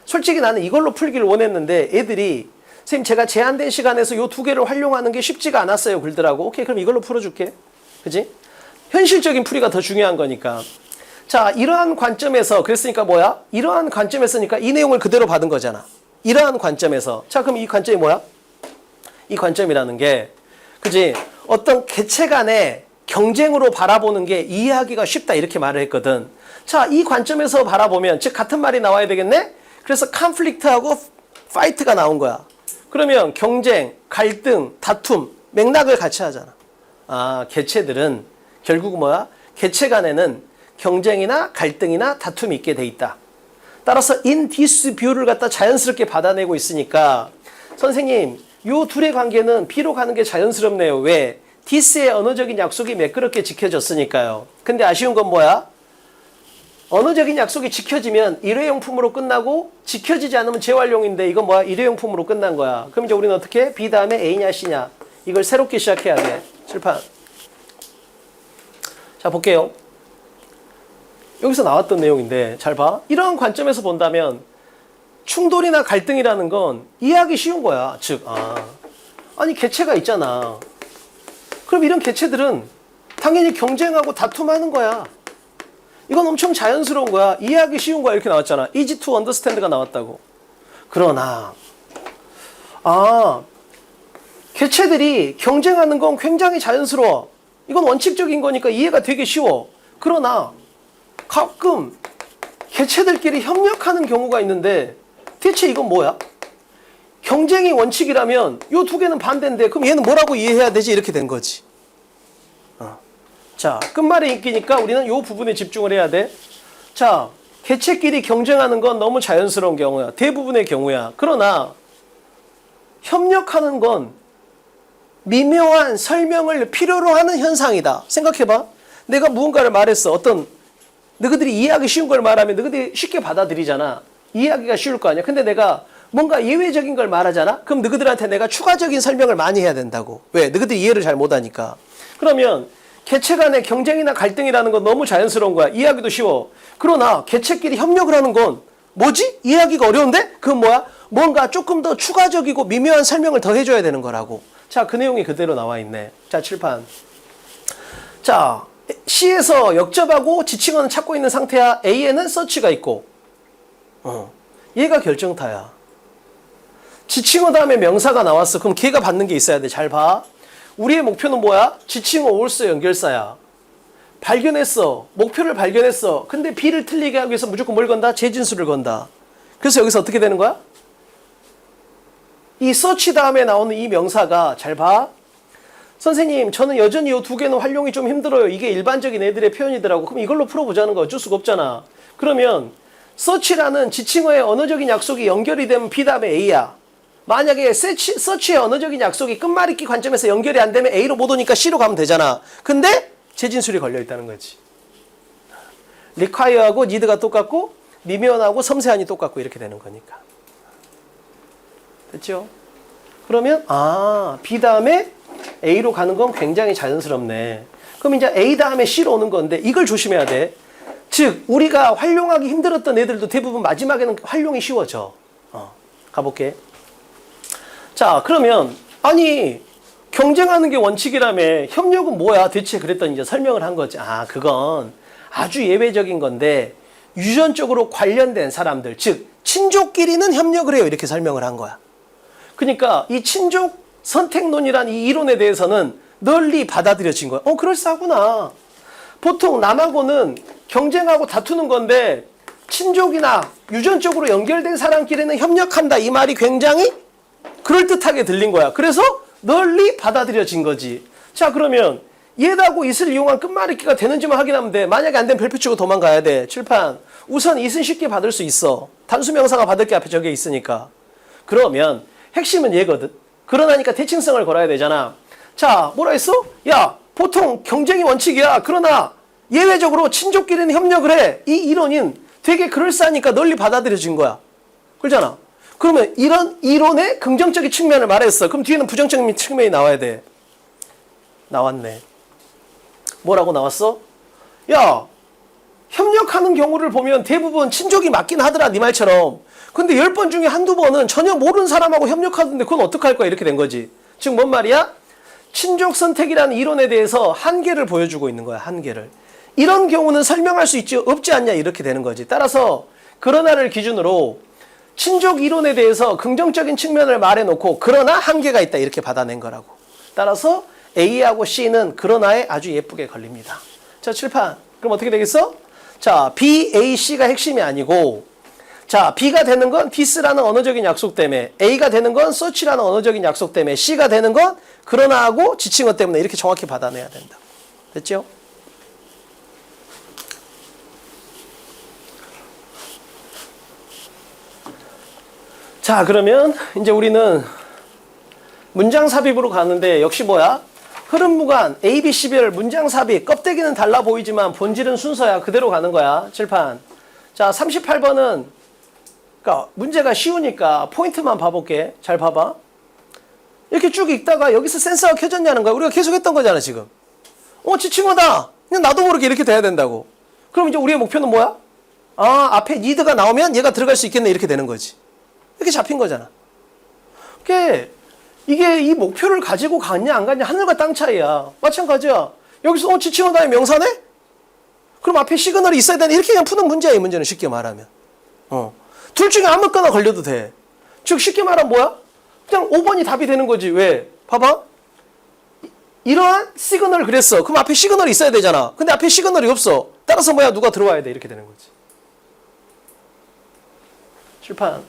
A: 솔직히 나는 이걸로 풀기를 원했는데 애들이 선생님 제가 제한된 시간에서 요 2개를 활용하는 게 쉽지가 않았어요. 그러더라고. 오케이, 그럼 이걸로 풀어줄게. 그지? 현실적인 풀이가 더 중요한 거니까. 자, 이러한 관점에서 그랬으니까 뭐야? 이러한 관점에서니까 이 내용을 그대로 받은 거잖아. 이러한 관점에서. 자, 그럼 이 관점이 뭐야? 이 관점이라는 게, 그지? 어떤 개체 간의 경쟁으로 바라보는 게 이해하기가 쉽다 이렇게 말을 했거든. 자, 이 관점에서 바라보면 즉 같은 말이 나와야 되겠네? 그래서 conflict하고 fight가 나온 거야. 그러면 경쟁, 갈등, 다툼, 맥락을 같이 하잖아. 아, 개체들은 결국 뭐야? 개체 간에는 경쟁이나 갈등이나 다툼이 있게 돼 있다. 따라서 in this view를 갖다 자연스럽게 받아내고 있으니까 선생님, 요 둘의 관계는 B로 가는 게 자연스럽네요. 왜? this의 언어적인 약속이 매끄럽게 지켜졌으니까요. 근데 아쉬운 건 뭐야? 언어적인 약속이 지켜지면 일회용품으로 끝나고 지켜지지 않으면 재활용인데 이건 뭐야? 일회용품으로 끝난 거야. 그럼 이제 우리는 어떻게 해? B 다음에 A냐 C냐 이걸 새롭게 시작해야 돼. 칠판. 자, 볼게요. 여기서 나왔던 내용인데 잘 봐. 이런 관점에서 본다면 충돌이나 갈등이라는 건 이해하기 쉬운 거야. 즉, 아니 개체가 있잖아. 그럼 이런 개체들은 당연히 경쟁하고 다툼하는 거야. 이건 엄청 자연스러운 거야. 이해하기 쉬운 거야. 이렇게 나왔잖아. easy to understand가 나왔다고. 그러나 개체들이 경쟁하는 건 굉장히 자연스러워. 이건 원칙적인 거니까 이해가 되게 쉬워. 그러나 가끔 개체들끼리 협력하는 경우가 있는데 대체 이건 뭐야? 경쟁이 원칙이라면 요 2개는 반대인데 그럼 얘는 뭐라고 이해해야 되지? 이렇게 된 거지. 자, 끝말에 있기니까 우리는 요 부분에 집중을 해야 돼. 자, 개체끼리 경쟁하는 건 너무 자연스러운 경우야. 대부분의 경우야. 그러나 협력하는 건 미묘한 설명을 필요로 하는 현상이다. 생각해봐. 내가 무언가를 말했어. 어떤 너희들이 이해하기 쉬운 걸 말하면 너희들이 쉽게 받아들이잖아. 이해하기가 쉬울 거 아니야. 근데 내가 뭔가 예외적인 걸 말하잖아. 그럼 너희들한테 내가 추가적인 설명을 많이 해야 된다고. 왜? 너희들이 이해를 잘 못하니까. 그러면 개체 간의 경쟁이나 갈등이라는 건 너무 자연스러운 거야. 이해하기도 쉬워. 그러나 개체끼리 협력을 하는 건 뭐지? 이해하기가 어려운데? 그건 뭐야? 뭔가 조금 더 추가적이고 미묘한 설명을 더 해줘야 되는 거라고. 자, 그 내용이 그대로 나와 있네. 자, 칠판. 자, C에서 역접하고 지칭어는 찾고 있는 상태야. A에는 서치가 있고. 얘가 결정타야. 지칭어 다음에 명사가 나왔어. 그럼 걔가 받는 게 있어야 돼. 잘 봐. 우리의 목표는 뭐야? 지칭어 올수 연결사야. 발견했어. 목표를 발견했어. 근데 B를 틀리게 하기 위해서 무조건 뭘 건다? 재진수를 건다. 그래서 여기서 어떻게 되는 거야? 이 서치 다음에 나오는 이 명사가 잘 봐. 선생님, 저는 여전히 이 두 개는 활용이 좀 힘들어요. 이게 일반적인 애들의 표현이더라고. 그럼 이걸로 풀어보자는 거야. 어쩔 수가 없잖아. 그러면 서치라는 지칭어의 언어적인 약속이 연결이 되면 B 다음에 A야. 만약에 서치의 언어적인 약속이 끝말잇기 관점에서 연결이 안 되면 A로 못 오니까 C로 가면 되잖아. 근데 재진술이 걸려있다는 거지. require하고 need가 똑같고 미묘하고 섬세한이 똑같고 이렇게 되는 거니까. 됐죠? 그러면 B 다음에 A로 가는 건 굉장히 자연스럽네. 그럼 이제 A 다음에 C로 오는 건데 이걸 조심해야 돼. 즉 우리가 활용하기 힘들었던 애들도 대부분 마지막에는 활용이 쉬워져. 가볼게. 자, 그러면 아니 경쟁하는 게 원칙이라며 협력은 뭐야 대체 그랬더니 이제 설명을 한 거지. 그건 아주 예외적인 건데 유전적으로 관련된 사람들, 즉 친족끼리는 협력을 해요. 이렇게 설명을 한 거야. 그러니까 이 친족 선택론이란 이 이론에 대해서는 널리 받아들여진 거야. 그럴싸하구나. 보통 남하고는 경쟁하고 다투는 건데 친족이나 유전적으로 연결된 사람끼리는 협력한다. 이 말이 굉장히 그럴듯하게 들린 거야. 그래서 널리 받아들여진 거지. 자, 그러면 얘하고 it을 이용한 끝말잇기가 되는지만 확인하면 돼. 만약에 안 되면 별표 치고 도망가야 돼. 칠판. 우선 it은 쉽게 받을 수 있어. 단수명사가 받을 게 앞에 저게 있으니까. 그러면 핵심은 얘거든. 그러나니까 대칭성을 걸어야 되잖아. 자, 뭐라 했어? 야, 보통 경쟁이 원칙이야. 그러나 예외적으로 친족끼리는 협력을 해. 이 이론인 되게 그럴싸하니까 널리 받아들여진 거야. 그렇잖아. 그러면 이런 이론의 긍정적인 측면을 말했어. 그럼 뒤에는 부정적인 측면이 나와야 돼. 나왔네. 뭐라고 나왔어? 야, 협력하는 경우를 보면 대부분 친족이 맞긴 하더라. 네 말처럼. 근데 10번 중에 한두 번은 전혀 모르는 사람하고 협력하던데 그건 어떡할 거야? 이렇게 된 거지. 즉 뭔 말이야? 친족 선택이라는 이론에 대해서 한계를 보여주고 있는 거야. 한계를. 이런 경우는 설명할 수 있지 없지 않냐 이렇게 되는 거지. 따라서 그러나를 기준으로 친족 이론에 대해서 긍정적인 측면을 말해놓고 그러나 한계가 있다 이렇게 받아낸 거라고. 따라서 A하고 C는 그러나에 아주 예쁘게 걸립니다. 자, 칠판. 그럼 어떻게 되겠어? 자, B, A, C가 핵심이 아니고 자, B가 되는 건 this라는 언어적인 약속 때문에, A가 되는 건 such라는 언어적인 약속 때문에, C가 되는 건 그러나하고 지칭어 때문에 이렇게 정확히 받아내야 된다. 됐죠? 자, 그러면 이제 우리는 문장 삽입으로 가는데 역시 뭐야? 흐름 무관, A, B, C별 문장 삽입. 껍데기는 달라 보이지만 본질은 순서야. 그대로 가는 거야. 칠판. 자, 38번은 그러니까 문제가 쉬우니까 포인트만 봐볼게. 잘 봐봐. 이렇게 쭉 읽다가 여기서 센서가 켜졌냐는 거야. 우리가 계속 했던 거잖아 지금. 지칭어다. 그냥 나도 모르게 이렇게 돼야 된다고. 그럼 이제 우리의 목표는 뭐야? 앞에 need가 나오면 얘가 들어갈 수 있겠네 이렇게 되는 거지. 이렇게 잡힌 거잖아. 그게 이게 이 목표를 가지고 갔냐 안 갔냐 하늘과 땅 차이야. 마찬가지야. 여기서 지칭어 다음에 명사네? 그럼 앞에 시그널이 있어야 되네. 이렇게 그냥 푸는 문제야 이 문제는 쉽게 말하면. 둘 중에 아무거나 걸려도 돼. 즉 쉽게 말하면 뭐야? 그냥 5번이 답이 되는 거지. 왜? 봐봐. 이러한 시그널을 그랬어. 그럼 앞에 시그널이 있어야 되잖아. 근데 앞에 시그널이 없어. 따라서 뭐야? 누가 들어와야 돼. 이렇게 되는 거지. 칠판.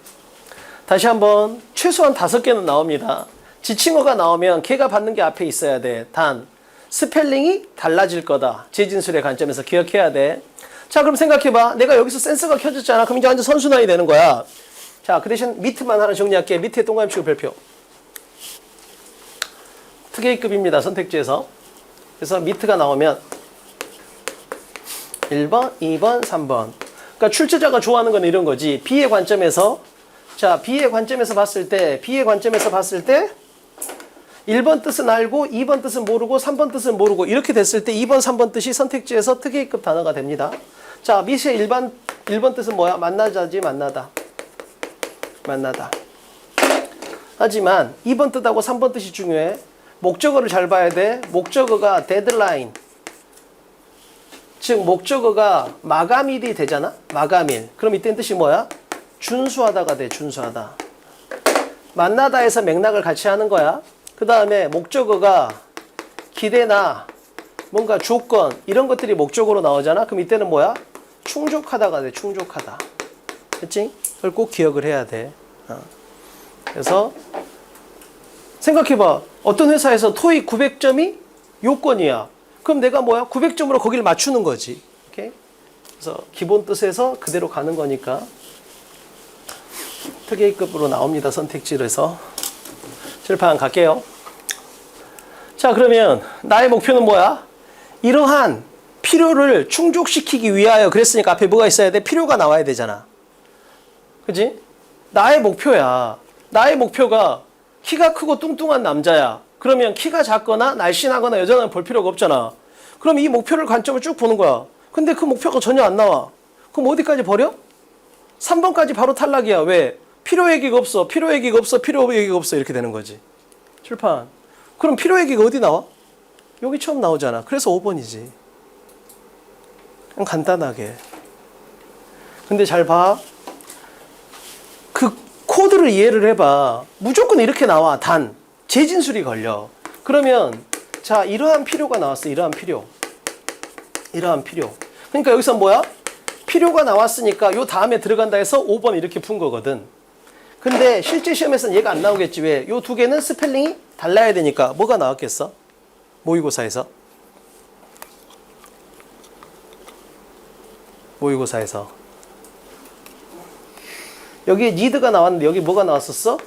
A: 다시 한번 최소한 5개는 나옵니다. 지칭어가 나오면 걔가 받는 게 앞에 있어야 돼. 단 스펠링이 달라질 거다. 재진술의 관점에서 기억해야 돼. 자, 그럼 생각해봐. 내가 여기서 센서가 켜졌잖아. 그럼 이제 완전 선순환이 되는 거야. 자, 그 대신 밑만 하나 정리할게. 밑에 동그라미 치고 별표. 특A급입니다. 선택지에서. 그래서 밑가 나오면 1번, 2번, 3번. 그러니까 출제자가 좋아하는 건 이런 거지. B의 관점에서 자, B의 관점에서 봤을 때 1번 뜻은 알고 2번 뜻은 모르고 3번 뜻은 모르고 이렇게 됐을 때 2번, 3번 뜻이 선택지에서 특A급 단어가 됩니다. 자, 밑의 1번 뜻은 뭐야? 만나자지 만나다. 만나다. 하지만 2번 뜻하고 3번 뜻이 중요해. 목적어를 잘 봐야 돼. 목적어가 데드라인. 즉 목적어가 마감일이 되잖아. 마감일. 그럼 이때는 뜻이 뭐야? 준수하다가 돼. 준수하다. 만나다에서 맥락을 같이 하는 거야. 그 다음에 목적어가 기대나 뭔가 조건 이런 것들이 목적어로 나오잖아. 그럼 이때는 뭐야? 충족하다가 돼. 충족하다. 그치? 그걸 꼭 기억을 해야 돼. 그래서 생각해봐. 어떤 회사에서 토익 900점이 요건이야. 그럼 내가 뭐야? 900점으로 거기를 맞추는 거지. 오케이? 그래서 기본 뜻에서 그대로 가는 거니까 특A급으로 나옵니다. 선택지에서. 칠판 갈게요. 자, 그러면 나의 목표는 뭐야? 이러한 필요를 충족시키기 위하여 그랬으니까 앞에 뭐가 있어야 돼? 필요가 나와야 되잖아. 그지? 나의 목표야. 나의 목표가 키가 크고 뚱뚱한 남자야. 그러면 키가 작거나 날씬하거나 여자는 볼 필요가 없잖아. 그럼 이 목표를 관점을 쭉 보는 거야. 근데 그 목표가 전혀 안 나와. 그럼 어디까지 버려? 3번까지 바로 탈락이야. 왜? 필요 얘기가 없어. 필요 얘기가 없어. 필요 얘기가 없어. 이렇게 되는 거지. 출판. 그럼 필요 얘기가 어디 나와? 여기 처음 나오잖아. 그래서 5번이지. 그냥 간단하게. 근데 잘 봐. 그 코드를 이해를 해봐. 무조건 이렇게 나와. 단. 재진술이 걸려. 그러면 자, 이러한 필요가 나왔어. 이러한 필요. 이러한 필요. 그러니까 여기서 뭐야? 필요가 나왔으니까 요 다음에 들어간다 해서 5번 이렇게 푼 거거든. 근데 실제 시험에서는 얘가 안 나오겠지. 왜? 요 두 개는 스펠링이 달라야 되니까. 뭐가 나왔겠어? 모의고사에서. 모의고사에서. 여기에 니드가 나왔는데 여기 뭐가 나왔었어?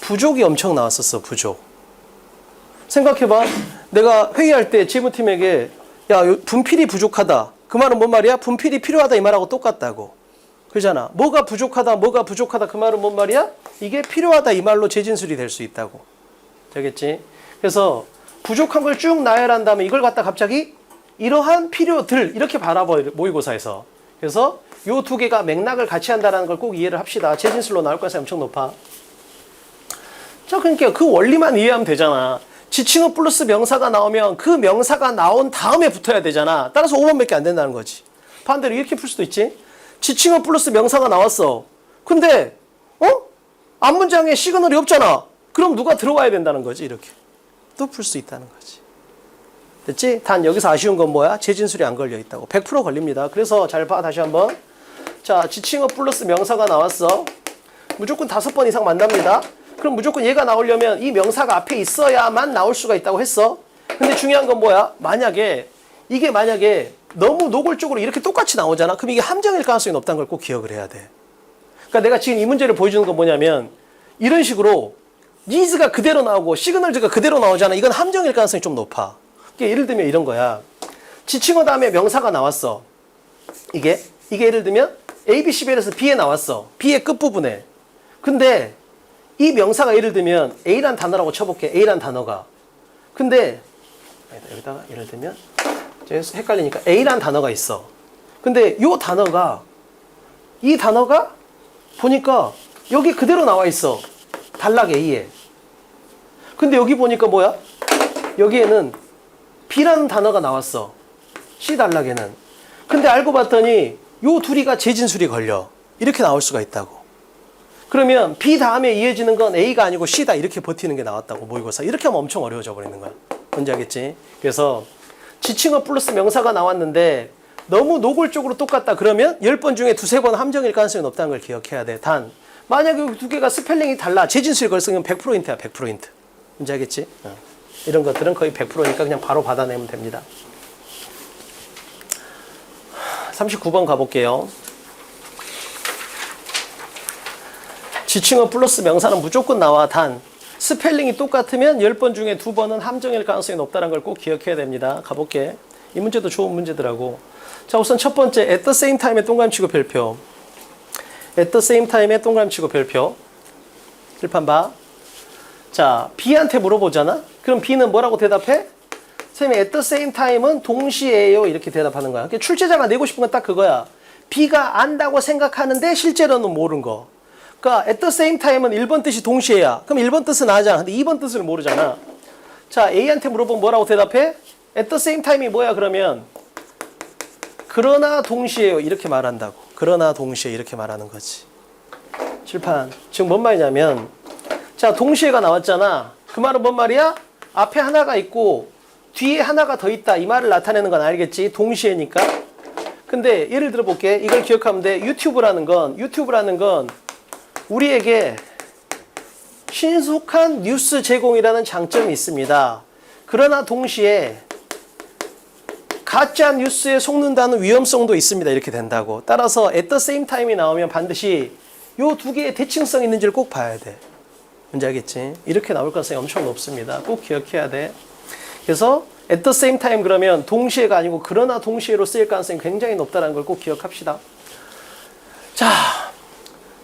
A: 부족이 엄청 나왔었어. 부족. 생각해봐. 내가 회의할 때 지부팀에게 야, 분필이 부족하다. 그 말은 뭔 말이야? 분필이 필요하다 이 말하고 똑같다고. 그러잖아. 뭐가 부족하다, 뭐가 부족하다 그 말은 뭔 말이야? 이게 필요하다 이 말로 재진술이 될 수 있다고. 되겠지? 그래서 부족한 걸 쭉 나열한 다음에 이걸 갖다 갑자기 이러한 필요들 이렇게 바라봐요. 모의고사에서. 그래서 요 두 개가 맥락을 같이 한다는 걸 꼭 이해를 합시다. 재진술로 나올 가능성이 엄청 높아. 자, 그러니까 그 원리만 이해하면 되잖아. 지칭어 플러스 명사가 나오면 그 명사가 나온 다음에 붙어야 되잖아. 따라서 5번밖에 안 된다는 거지. 반대로 이렇게 풀 수도 있지. 지칭어 플러스 명사가 나왔어. 근데 앞문장에 시그널이 없잖아. 그럼 누가 들어와야 된다는 거지. 이렇게 또 풀 수 있다는 거지. 됐지? 단 여기서 아쉬운 건 뭐야? 재진술이 안 걸려 있다고. 100% 걸립니다. 그래서 잘 봐. 다시 한번. 자, 지칭어 플러스 명사가 나왔어. 무조건 5번 이상 만납니다. 그럼 무조건 얘가 나오려면 이 명사가 앞에 있어야만 나올 수가 있다고 했어. 근데 중요한 건 뭐야? 이게 만약에 너무 노골적으로 이렇게 똑같이 나오잖아. 그럼 이게 함정일 가능성이 높다는 걸 꼭 기억을 해야 돼. 그러니까 내가 지금 이 문제를 보여주는 건 뭐냐면 이런 식으로 니즈가 그대로 나오고 시그널즈가 그대로 나오잖아. 이건 함정일 가능성이 좀 높아. 그러니까 예를 들면 이런 거야. 지칭어 다음에 명사가 나왔어. 이게 예를 들면 A, B, C, B에서 B에 나왔어. B의 끝부분에. 근데 이 명사가 예를 들면 A란 단어라고 쳐볼게. A란 단어가. 근데 여기다가 예를 들면 헷갈리니까 A란 단어가 있어. 근데 이 단어가 보니까 여기 그대로 나와 있어. 단락 A에. 근데 여기 보니까 뭐야? 여기에는 B라는 단어가 나왔어. C 단락에는. 근데 알고 봤더니 요 둘이가 재진술이 걸려. 이렇게 나올 수가 있다고. 그러면 B 다음에 이어지는 건 A가 아니고 C다. 이렇게 버티는 게 나왔다고. 모의고사. 이렇게 하면 엄청 어려워져 버리는 거야. 뭔지 알겠지? 그래서 지칭어 플러스 명사가 나왔는데 너무 노골적으로 똑같다. 그러면 10번 중에 2-3번 함정일 가능성이 높다는 걸 기억해야 돼. 단 만약에 이 두 개가 스펠링이 달라. 재진술 걸성은 100%인트야. 100%인트. 뭔지 알겠지? 이런 것들은 거의 100%니까 그냥 바로 받아내면 됩니다. 39번 가볼게요. 지칭어 플러스 명사는 무조건 나와. 단 스펠링이 똑같으면 10번 중에 2번은 함정일 가능성이 높다는 걸 꼭 기억해야 됩니다. 가볼게. 이 문제도 좋은 문제더라고. 자, 우선 첫 번째 at the same time에 동그라미치고 별표. at the same time에 동그라미치고 별표. 들판 봐. 자, B한테 물어보잖아. 그럼 B는 뭐라고 대답해? 선생님, at the same time은 동시에요. 이렇게 대답하는 거야. 그러니까 출제자가 내고 싶은 건 딱 그거야. B가 안다고 생각하는데 실제로는 모르는 거. 그러니까 at the same time은 1번 뜻이 동시에야. 그럼 1번 뜻은 아잖아. 근데 2번 뜻을 모르잖아. 자, A한테 물어보면 뭐라고 대답해? at the same time이 뭐야 그러면 그러나 동시에요 이렇게 말한다고. 그러나 동시에 이렇게 말하는 거지. 칠판. 지금 뭔 말이냐면 자, 동시에가 나왔잖아. 그 말은 뭔 말이야? 앞에 하나가 있고 뒤에 하나가 더 있다. 이 말을 나타내는 건 알겠지? 동시에니까. 근데 예를 들어 볼게. 이걸 기억하면 돼. 유튜브라는 건 우리에게 신속한 뉴스 제공이라는 장점이 있습니다. 그러나 동시에 가짜 뉴스에 속는다는 위험성도 있습니다. 이렇게 된다고. 따라서 at the same time이 나오면 반드시 요 두 개의 대칭성이 있는지를 꼭 봐야 돼. 뭔지 알겠지? 이렇게 나올 가능성이 엄청 높습니다. 꼭 기억해야 돼. 그래서 at the same time 그러면 동시에가 아니고 그러나 동시에로 쓰일 가능성이 굉장히 높다는 걸 꼭 기억합시다. 자,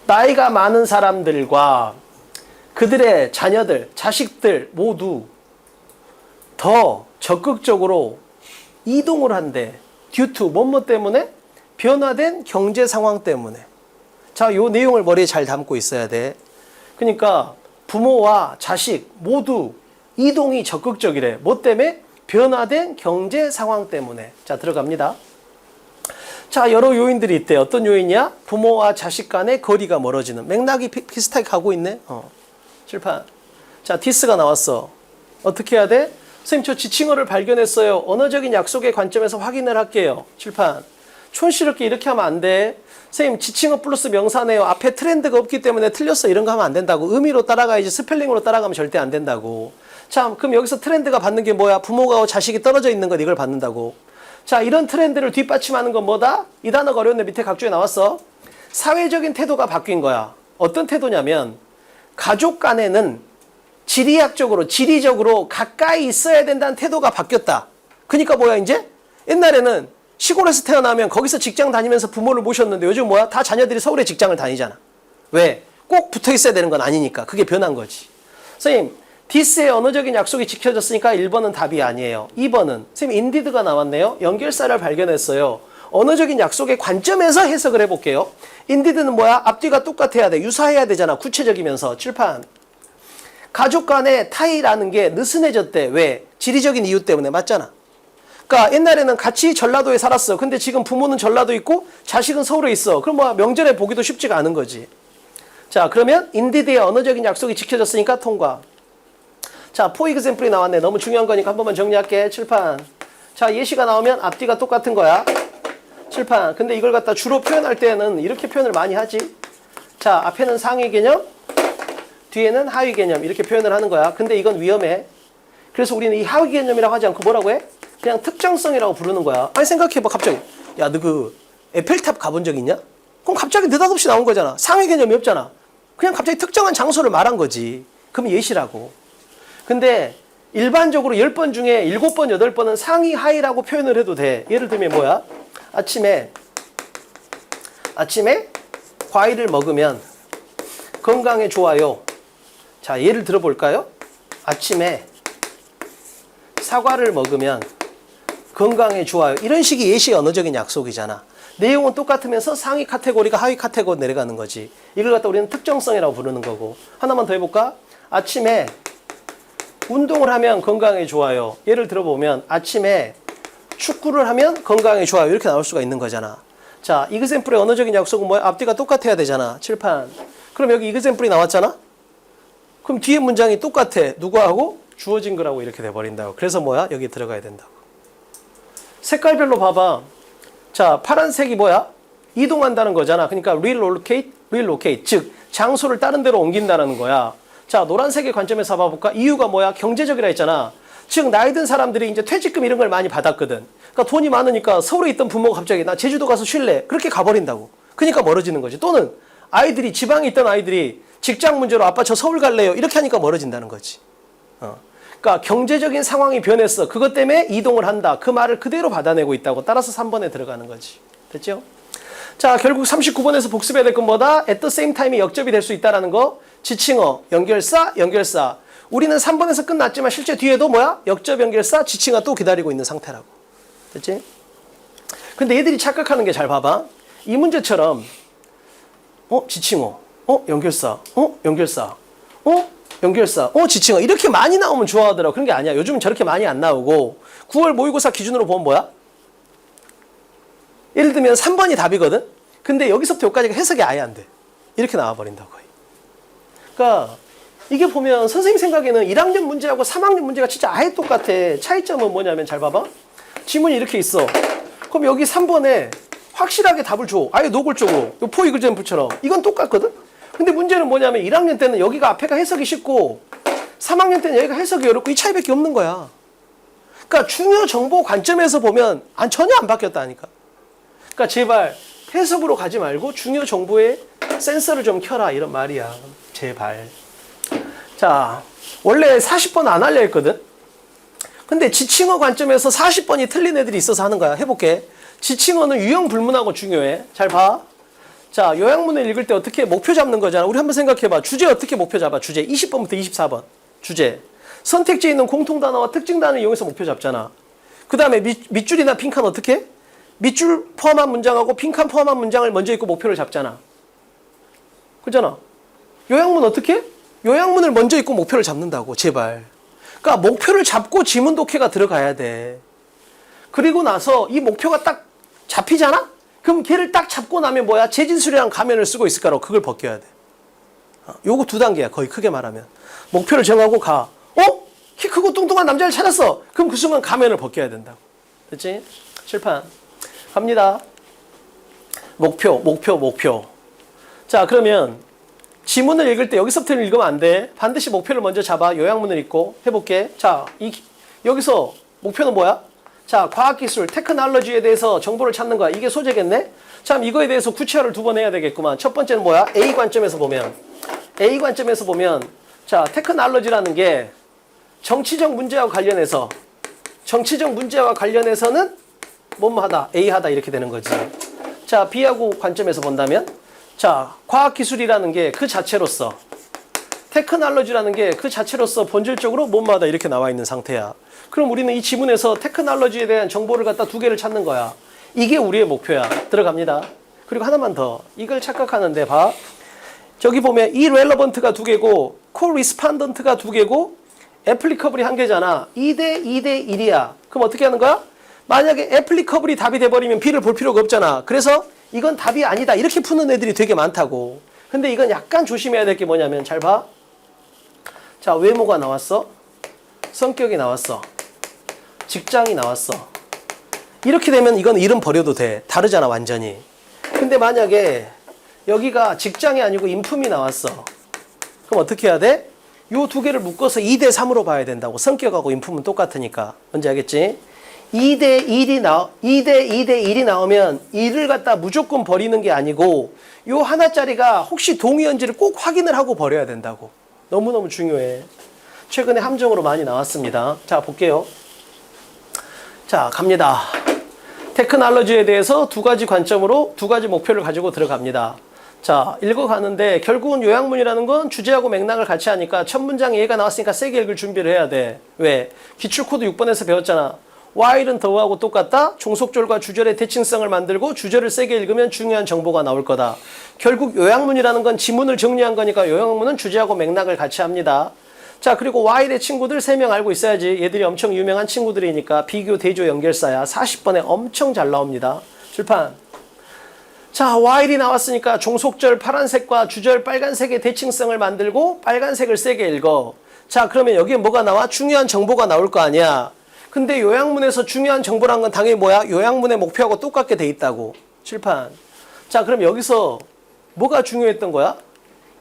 A: 나이가 많은 사람들과 그들의 자녀들, 자식들 모두 더 적극적으로 이동을 한대. due to 뭐뭐 때문에? 변화된 경제 상황 때문에. 자, 요 내용을 머리에 잘 담고 있어야 돼. 그러니까 부모와 자식 모두 이동이 적극적이래. 뭐 때문에? 변화된 경제 상황 때문에. 자, 들어갑니다. 자, 여러 요인들이 있대. 어떤 요인이야? 부모와 자식 간의 거리가 멀어지는. 맥락이 비슷하게 가고 있네. 칠판. 자, 디스가 나왔어. 어떻게 해야 돼? 선생님, 저 지칭어를 발견했어요. 언어적인 약속의 관점에서 확인을 할게요. 칠판. 촌스럽게 이렇게 하면 안 돼. 선생님, 지칭어 플러스 명사네요. 앞에 트렌드가 없기 때문에 틀렸어. 이런 거 하면 안 된다고. 의미로 따라가야지 스펠링으로 따라가면 절대 안 된다고. 자, 그럼 여기서 트렌드가 받는 게 뭐야? 부모가 자식이 떨어져 있는 것 이걸 받는다고. 자, 이런 트렌드를 뒷받침하는 건 뭐다? 이 단어가 어려운데 밑에 각주에 나왔어. 사회적인 태도가 바뀐 거야. 어떤 태도냐면 가족 간에는 지리적으로 가까이 있어야 된다는 태도가 바뀌었다. 그러니까 뭐야 이제? 옛날에는 시골에서 태어나면 거기서 직장 다니면서 부모를 모셨는데 요즘 뭐야? 다 자녀들이 서울에 직장을 다니잖아. 왜? 꼭 붙어 있어야 되는 건 아니니까. 그게 변한 거지. 선생님, 디스의 언어적인 약속이 지켜졌으니까 1번은 답이 아니에요. 2번은 선생님 인디드가 나왔네요. 연결사를 발견했어요. 언어적인 약속의 관점에서 해석을 해볼게요. 인디드는 뭐야? 앞뒤가 똑같아야 돼. 유사해야 되잖아. 구체적이면서. 칠판. 가족 간의 타이라는 게 느슨해졌대. 왜? 지리적인 이유 때문에. 맞잖아. 그러니까 옛날에는 같이 전라도에 살았어. 근데 지금 부모는 전라도 있고 자식은 서울에 있어. 그럼 뭐 명절에 보기도 쉽지가 않은 거지. 자, 그러면 인디드의 언어적인 약속이 지켜졌으니까 통과. 자, for example이 나왔네. 너무 중요한 거니까 한 번만 정리할게. 칠판. 자, 예시가 나오면 앞뒤가 똑같은 거야. 칠판. 근데 이걸 갖다 주로 표현할 때는 이렇게 표현을 많이 하지. 자, 앞에는 상위 개념, 뒤에는 하위 개념 이렇게 표현을 하는 거야. 근데 이건 위험해. 그래서 우리는 이 하위 개념이라고 하지 않고 뭐라고 해? 그냥 특정성이라고 부르는 거야. 아니 생각해봐. 갑자기 야, 너 그 에펠탑 가본 적 있냐? 그럼 갑자기 느닷없이 나온 거잖아. 상위 개념이 없잖아. 그냥 갑자기 특정한 장소를 말한 거지. 그럼 예시라고. 근데 일반적으로 10번 중에 7번, 8번은 상위, 하위라고 표현을 해도 돼. 예를 들면 뭐야? 아침에 과일을 먹으면 건강에 좋아요. 자, 예를 들어볼까요? 아침에 사과를 먹으면 건강에 좋아요. 이런 식이 예시 언어적인 약속이잖아. 내용은 똑같으면서 상위 카테고리가 하위 카테고리 내려가는 거지. 이걸 갖다 우리는 특정성이라고 부르는 거고. 하나만 더 해볼까? 아침에 운동을 하면 건강에 좋아요. 예를 들어보면 아침에 축구를 하면 건강에 좋아요. 이렇게 나올 수가 있는 거잖아. 자, 이그샘플의 언어적인 약속은 뭐야? 앞뒤가 똑같아야 되잖아. 칠판. 그럼 여기 이그샘플이 나왔잖아? 그럼 뒤에 문장이 똑같아. 누구하고? 주어진 거라고 이렇게 돼버린다고. 그래서 뭐야? 여기 들어가야 된다고. 색깔별로 봐봐. 자, 파란색이 뭐야? 이동한다는 거잖아. 그러니까 relocate. 즉, 장소를 다른 데로 옮긴다는 거야. 자, 노란색의 관점에서 봐볼까? 이유가 뭐야? 경제적이라 했잖아. 즉, 나이 든 사람들이 이제 퇴직금 이런 걸 많이 받았거든. 그러니까 돈이 많으니까 서울에 있던 부모가 갑자기 나 제주도 가서 쉴래. 그렇게 가버린다고. 그러니까 멀어지는 거지. 또는 아이들이, 지방에 있던 아이들이 직장 문제로 아빠 저 서울 갈래요. 이렇게 하니까 멀어진다는 거지. 그러니까 경제적인 상황이 변했어. 그것 때문에 이동을 한다. 그 말을 그대로 받아내고 있다고. 따라서 3번에 들어가는 거지. 됐죠? 자, 결국 39번에서 복습해야 될 건 뭐다? at the same time이 역접이 될 수 있다는 거. 지칭어, 연결사. 우리는 3번에서 끝났지만 실제 뒤에도 뭐야? 역접, 연결사, 지칭어 또 기다리고 있는 상태라고. 됐지? 근데 얘들이 착각하는 게 잘 봐봐. 이 문제처럼 지칭어. 연결사. 연결사. 연결사. 지칭어. 이렇게 많이 나오면 좋아하더라고. 그런 게 아니야. 요즘은 저렇게 많이 안 나오고 9월 모의고사 기준으로 보면 뭐야? 예를 들면 3번이 답이거든? 근데 여기서부터 여기까지가 해석이 아예 안 돼. 이렇게 나와버린다고. 그러니까 이게 보면 선생님 생각에는 1학년 문제하고 3학년 문제가 진짜 아예 똑같아. 차이점은 뭐냐면 잘 봐봐. 지문이 이렇게 있어. 그럼 여기 3번에 확실하게 답을 줘. 아예 노골적으로. 포 이글젠플처럼. 이건 똑같거든? 근데 문제는 뭐냐면 1학년 때는 여기가 앞에가 해석이 쉽고 3학년 때는 여기가 해석이 어렵고 이 차이밖에 없는 거야. 그러니까 중요 정보 관점에서 보면 전혀 안 바뀌었다니까. 그러니까 제발 해석으로 가지 말고 중요 정보의 센서를 좀 켜라 이런 말이야. 제발. 자, 원래 40번 안 하려 했거든? 근데 지칭어 관점에서 40번이 틀린 애들이 있어서 하는 거야. 해볼게. 지칭어는 유형 불문하고 중요해. 잘 봐. 자, 요약문을 읽을 때 어떻게 목표 잡는 거잖아. 우리 한번 생각해봐. 주제 어떻게 목표 잡아? 주제 20번부터 24번. 주제. 선택지에 있는 공통단어와 특징단어를 이용해서 목표 잡잖아. 그 다음에 밑줄이나 빈칸 어떻게? 밑줄 포함한 문장하고 빈칸 포함한 문장을 먼저 읽고 목표를 잡잖아. 그잖아. 요약문 어떻게? 요약문을 먼저 읽고 목표를 잡는다고. 제발. 그러니까 목표를 잡고 지문 독해가 들어가야 돼. 그리고 나서 이 목표가 딱 잡히잖아? 그럼 걔를 딱 잡고 나면 뭐야? 재진술이랑 가면을 쓰고 있을 거라고. 그걸 벗겨야 돼. 요거 2단계야. 거의 크게 말하면. 목표를 정하고 가. 키 크고 뚱뚱한 남자를 찾았어. 그럼 그 순간 가면을 벗겨야 된다고. 됐지? 칠판. 갑니다. 목표. 자, 그러면 지문을 읽을 때 여기서부터 읽으면 안 돼. 반드시 목표를 먼저 잡아. 요약문을 읽고 해볼게. 자, 여기서 목표는 뭐야? 자, 과학기술, 테크놀로지에 대해서 정보를 찾는 거야. 이게 소재겠네? 참, 이거에 대해서 구체화를 2번 해야 되겠구만. 첫 번째는 뭐야? A 관점에서 보면. 자, 테크놀로지라는 게 정치적 문제와 관련해서는 뭐뭐하다, A하다 이렇게 되는 거지. 자, B하고 관점에서 본다면 자, 과학기술이라는 게 그 자체로서 테크놀로지라는 게 그 자체로서 본질적으로 뭐뭐하다 이렇게 나와 있는 상태야. 그럼 우리는 이 지문에서 테크놀로지에 대한 정보를 갖다 2개를 찾는 거야. 이게 우리의 목표야. 들어갑니다. 그리고 하나만 더. 이걸 착각하는데 봐. 저기 보면 irrelevant가 2개고 correspondent가 2개고 applicable이 1개잖아. 2대 2대 1이야. 그럼 어떻게 하는 거야? 만약에 applicable이 답이 돼버리면 B를 볼 필요가 없잖아. 그래서 이건 답이 아니다. 이렇게 푸는 애들이 되게 많다고. 근데 이건 약간 조심해야 될 게 뭐냐면 잘 봐. 자, 외모가 나왔어. 성격이 나왔어. 직장이 나왔어. 이렇게 되면 이건 이름 버려도 돼. 다르잖아 완전히. 근데 만약에 여기가 직장이 아니고 인품이 나왔어. 그럼 어떻게 해야 돼? 요 2개를 묶어서 2대 3으로 봐야 된다고. 성격하고 인품은 똑같으니까. 뭔지 알겠지? 2대 1이 나오면 1을 갖다 무조건 버리는 게 아니고 요 하나짜리가 혹시 동의어인지를 꼭 확인을 하고 버려야 된다고. 너무너무 중요해. 최근에 함정으로 많이 나왔습니다. 자, 볼게요. 자, 갑니다. 테크놀로지에 대해서 2가지 관점으로 2가지 목표를 가지고 들어갑니다. 자, 읽어가는데 결국은 요약문이라는 건 주제하고 맥락을 같이 하니까 첫 문장 얘가 나왔으니까 세게 읽을 준비를 해야 돼. 왜? 기출코드 6번에서 배웠잖아. while은 더하고 똑같다. 종속절과 주절의 대칭성을 만들고 주절을 세게 읽으면 중요한 정보가 나올 거다. 결국 요약문이라는 건 지문을 정리한 거니까 요약문은 주제하고 맥락을 같이 합니다. 자, 그리고 while의 친구들 3명 알고 있어야지. 얘들이 엄청 유명한 친구들이니까 비교, 대조, 연결사야. 40번에 엄청 잘 나옵니다. 출판. 자, while이 나왔으니까 종속절 파란색과 주절 빨간색의 대칭성을 만들고 빨간색을 세게 읽어. 자, 그러면 여기에 뭐가 나와? 중요한 정보가 나올 거 아니야. 근데 요약문에서 중요한 정보란 건 당연히 뭐야? 요약문의 목표하고 똑같게 돼 있다고. 칠판. 자, 그럼 여기서 뭐가 중요했던 거야?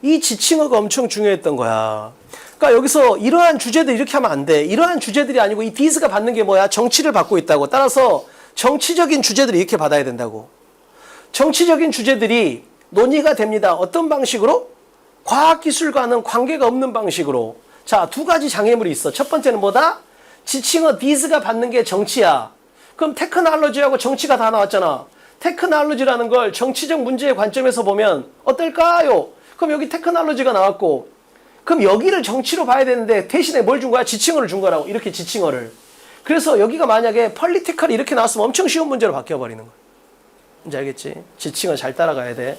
A: 이 지칭어가 엄청 중요했던 거야. 그러니까 여기서 이러한 주제들 이렇게 하면 안 돼. 이러한 주제들이 아니고 이 this가 받는 게 뭐야? 정치를 받고 있다고. 따라서 정치적인 주제들을 이렇게 받아야 된다고. 정치적인 주제들이 논의가 됩니다. 어떤 방식으로? 과학기술과는 관계가 없는 방식으로. 자, 2가지 장애물이 있어. 첫 번째는 뭐다? 지칭어 this가 받는 게 정치야. 그럼 테크놀로지하고 정치가 다 나왔잖아. 테크놀로지라는 걸 정치적 문제의 관점에서 보면 어떨까요? 그럼 여기 테크놀로지가 나왔고 그럼 여기를 정치로 봐야 되는데 대신에 뭘 준 거야? 지칭어를 준 거라고. 이렇게 지칭어를. 그래서 여기가 만약에 political 이렇게 나왔으면 엄청 쉬운 문제로 바뀌어버리는 거야. 뭔지 알겠지? 지칭어 잘 따라가야 돼.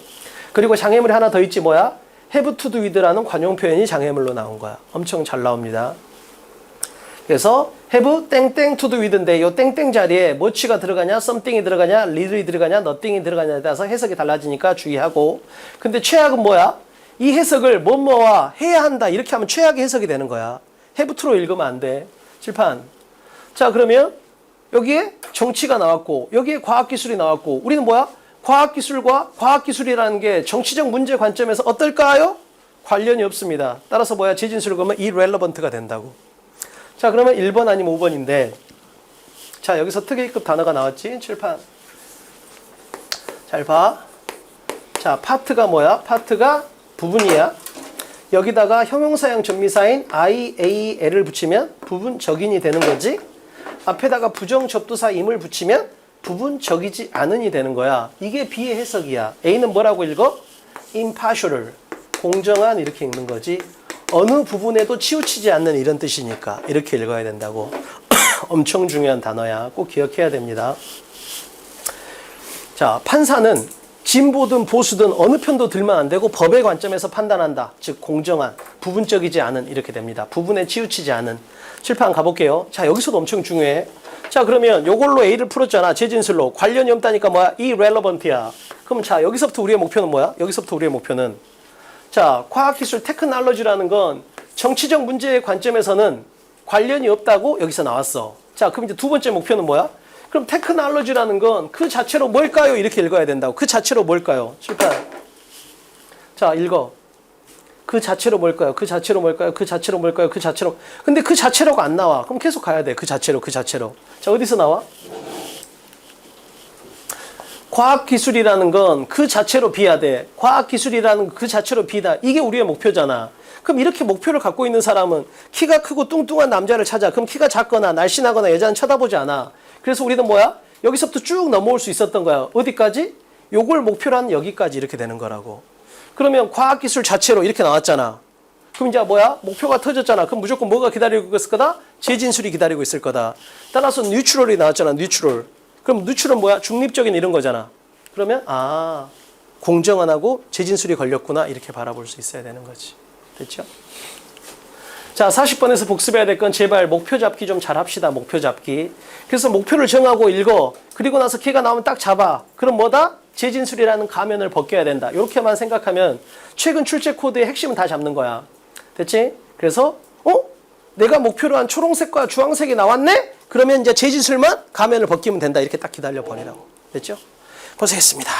A: 그리고 장애물이 하나 더 있지 뭐야? have to do with라는 관용 표현이 장애물로 나온 거야. 엄청 잘 나옵니다. 그래서 have 땡땡 to do with인데 이 땡땡 자리에 뭐치가 들어가냐, something이 들어가냐, really이 들어가냐, nothing이 들어가냐에 따라서 해석이 달라지니까 주의하고. 근데 최악은 뭐야? 이 해석을 뭐뭐와 해야 한다 이렇게 하면 최악의 해석이 되는 거야. have to로 읽으면 안 돼. 칠판. 자, 그러면 여기에 정치가 나왔고 여기에 과학기술이 나왔고 우리는 뭐야? 과학기술과 과학기술이라는 게 정치적 문제 관점에서 어떨까요? 관련이 없습니다. 따라서 뭐야? 재진술을 그러면 irrelevant가 된다고. 자, 그러면 1번 아니면 5번인데 자, 여기서 특이급 단어가 나왔지? 칠판. 잘 봐. 자, 파트가 뭐야? 파트가 부분이야. 여기다가 형용사형 전미사인 IAL을 붙이면 부분적인이 되는 거지. 앞에다가 부정접두사 임을 붙이면 부분적이지 않은이 되는 거야. 이게 B의 해석이야. A는 뭐라고 읽어? impartial, 공정한 이렇게 읽는 거지. 어느 부분에도 치우치지 않는 이런 뜻이니까 이렇게 읽어야 된다고. 엄청 중요한 단어야. 꼭 기억해야 됩니다. 자, 판사는 진보든 보수든 어느 편도 들면 안 되고 법의 관점에서 판단한다. 즉 공정한, 부분적이지 않은 이렇게 됩니다. 부분에 치우치지 않은. 칠판 가볼게요. 자, 여기서도 엄청 중요해. 자, 그러면 요걸로 A를 풀었잖아. 재진술로. 관련이 없다니까 뭐야? irrelevant야. 그럼 자, 여기서부터 우리의 목표는 뭐야? 여기서부터 우리의 목표는 자, 과학기술 테크놀로지라는 건 정치적 문제의 관점에서는 관련이 없다고 여기서 나왔어. 자, 그럼 이제 두 번째 목표는 뭐야? 그럼 테크놀로지라는 건 그 자체로 뭘까요? 이렇게 읽어야 된다고. 그 자체로 뭘까요? 칠판. 자, 읽어. 그 자체로 뭘까요? 그 자체로 뭘까요? 그 자체로 뭘까요? 그 자체로. 근데 그 자체로가 안 나와. 그럼 계속 가야 돼. 그 자체로, 그 자체로. 자, 어디서 나와? 과학기술이라는 건 그 자체로 비하돼. 과학기술이라는 그 자체로 비다. 이게 우리의 목표잖아. 그럼 이렇게 목표를 갖고 있는 사람은 키가 크고 뚱뚱한 남자를 찾아. 그럼 키가 작거나 날씬하거나 여자는 쳐다보지 않아. 그래서 우리는 뭐야? 여기서부터 쭉 넘어올 수 있었던 거야. 어디까지? 요걸 목표로 한 여기까지 이렇게 되는 거라고. 그러면 과학기술 자체로 이렇게 나왔잖아. 그럼 이제 뭐야? 목표가 터졌잖아. 그럼 무조건 뭐가 기다리고 있을 거다? 재진술이 기다리고 있을 거다. 따라서 뉴트럴이 나왔잖아. 뉴트럴. 그럼 뉴트럴은 뭐야? 중립적인 이런 거잖아. 그러면 아, 공정한하고 재진술이 걸렸구나 이렇게 바라볼 수 있어야 되는 거지. 됐죠? 자, 40번에서 복습해야 될 건 제발 목표 잡기 좀 잘 합시다. 목표 잡기. 그래서 목표를 정하고 읽어. 그리고 나서 키가 나오면 딱 잡아. 그럼 뭐다? 재진술이라는 가면을 벗겨야 된다. 이렇게만 생각하면 최근 출제 코드의 핵심은 다 잡는 거야. 됐지? 그래서 내가 목표로 한 초록색과 주황색이 나왔네? 그러면 이제 재진술만 가면을 벗기면 된다. 이렇게 딱 기다려 버리라고. 됐죠? 고생했습니다.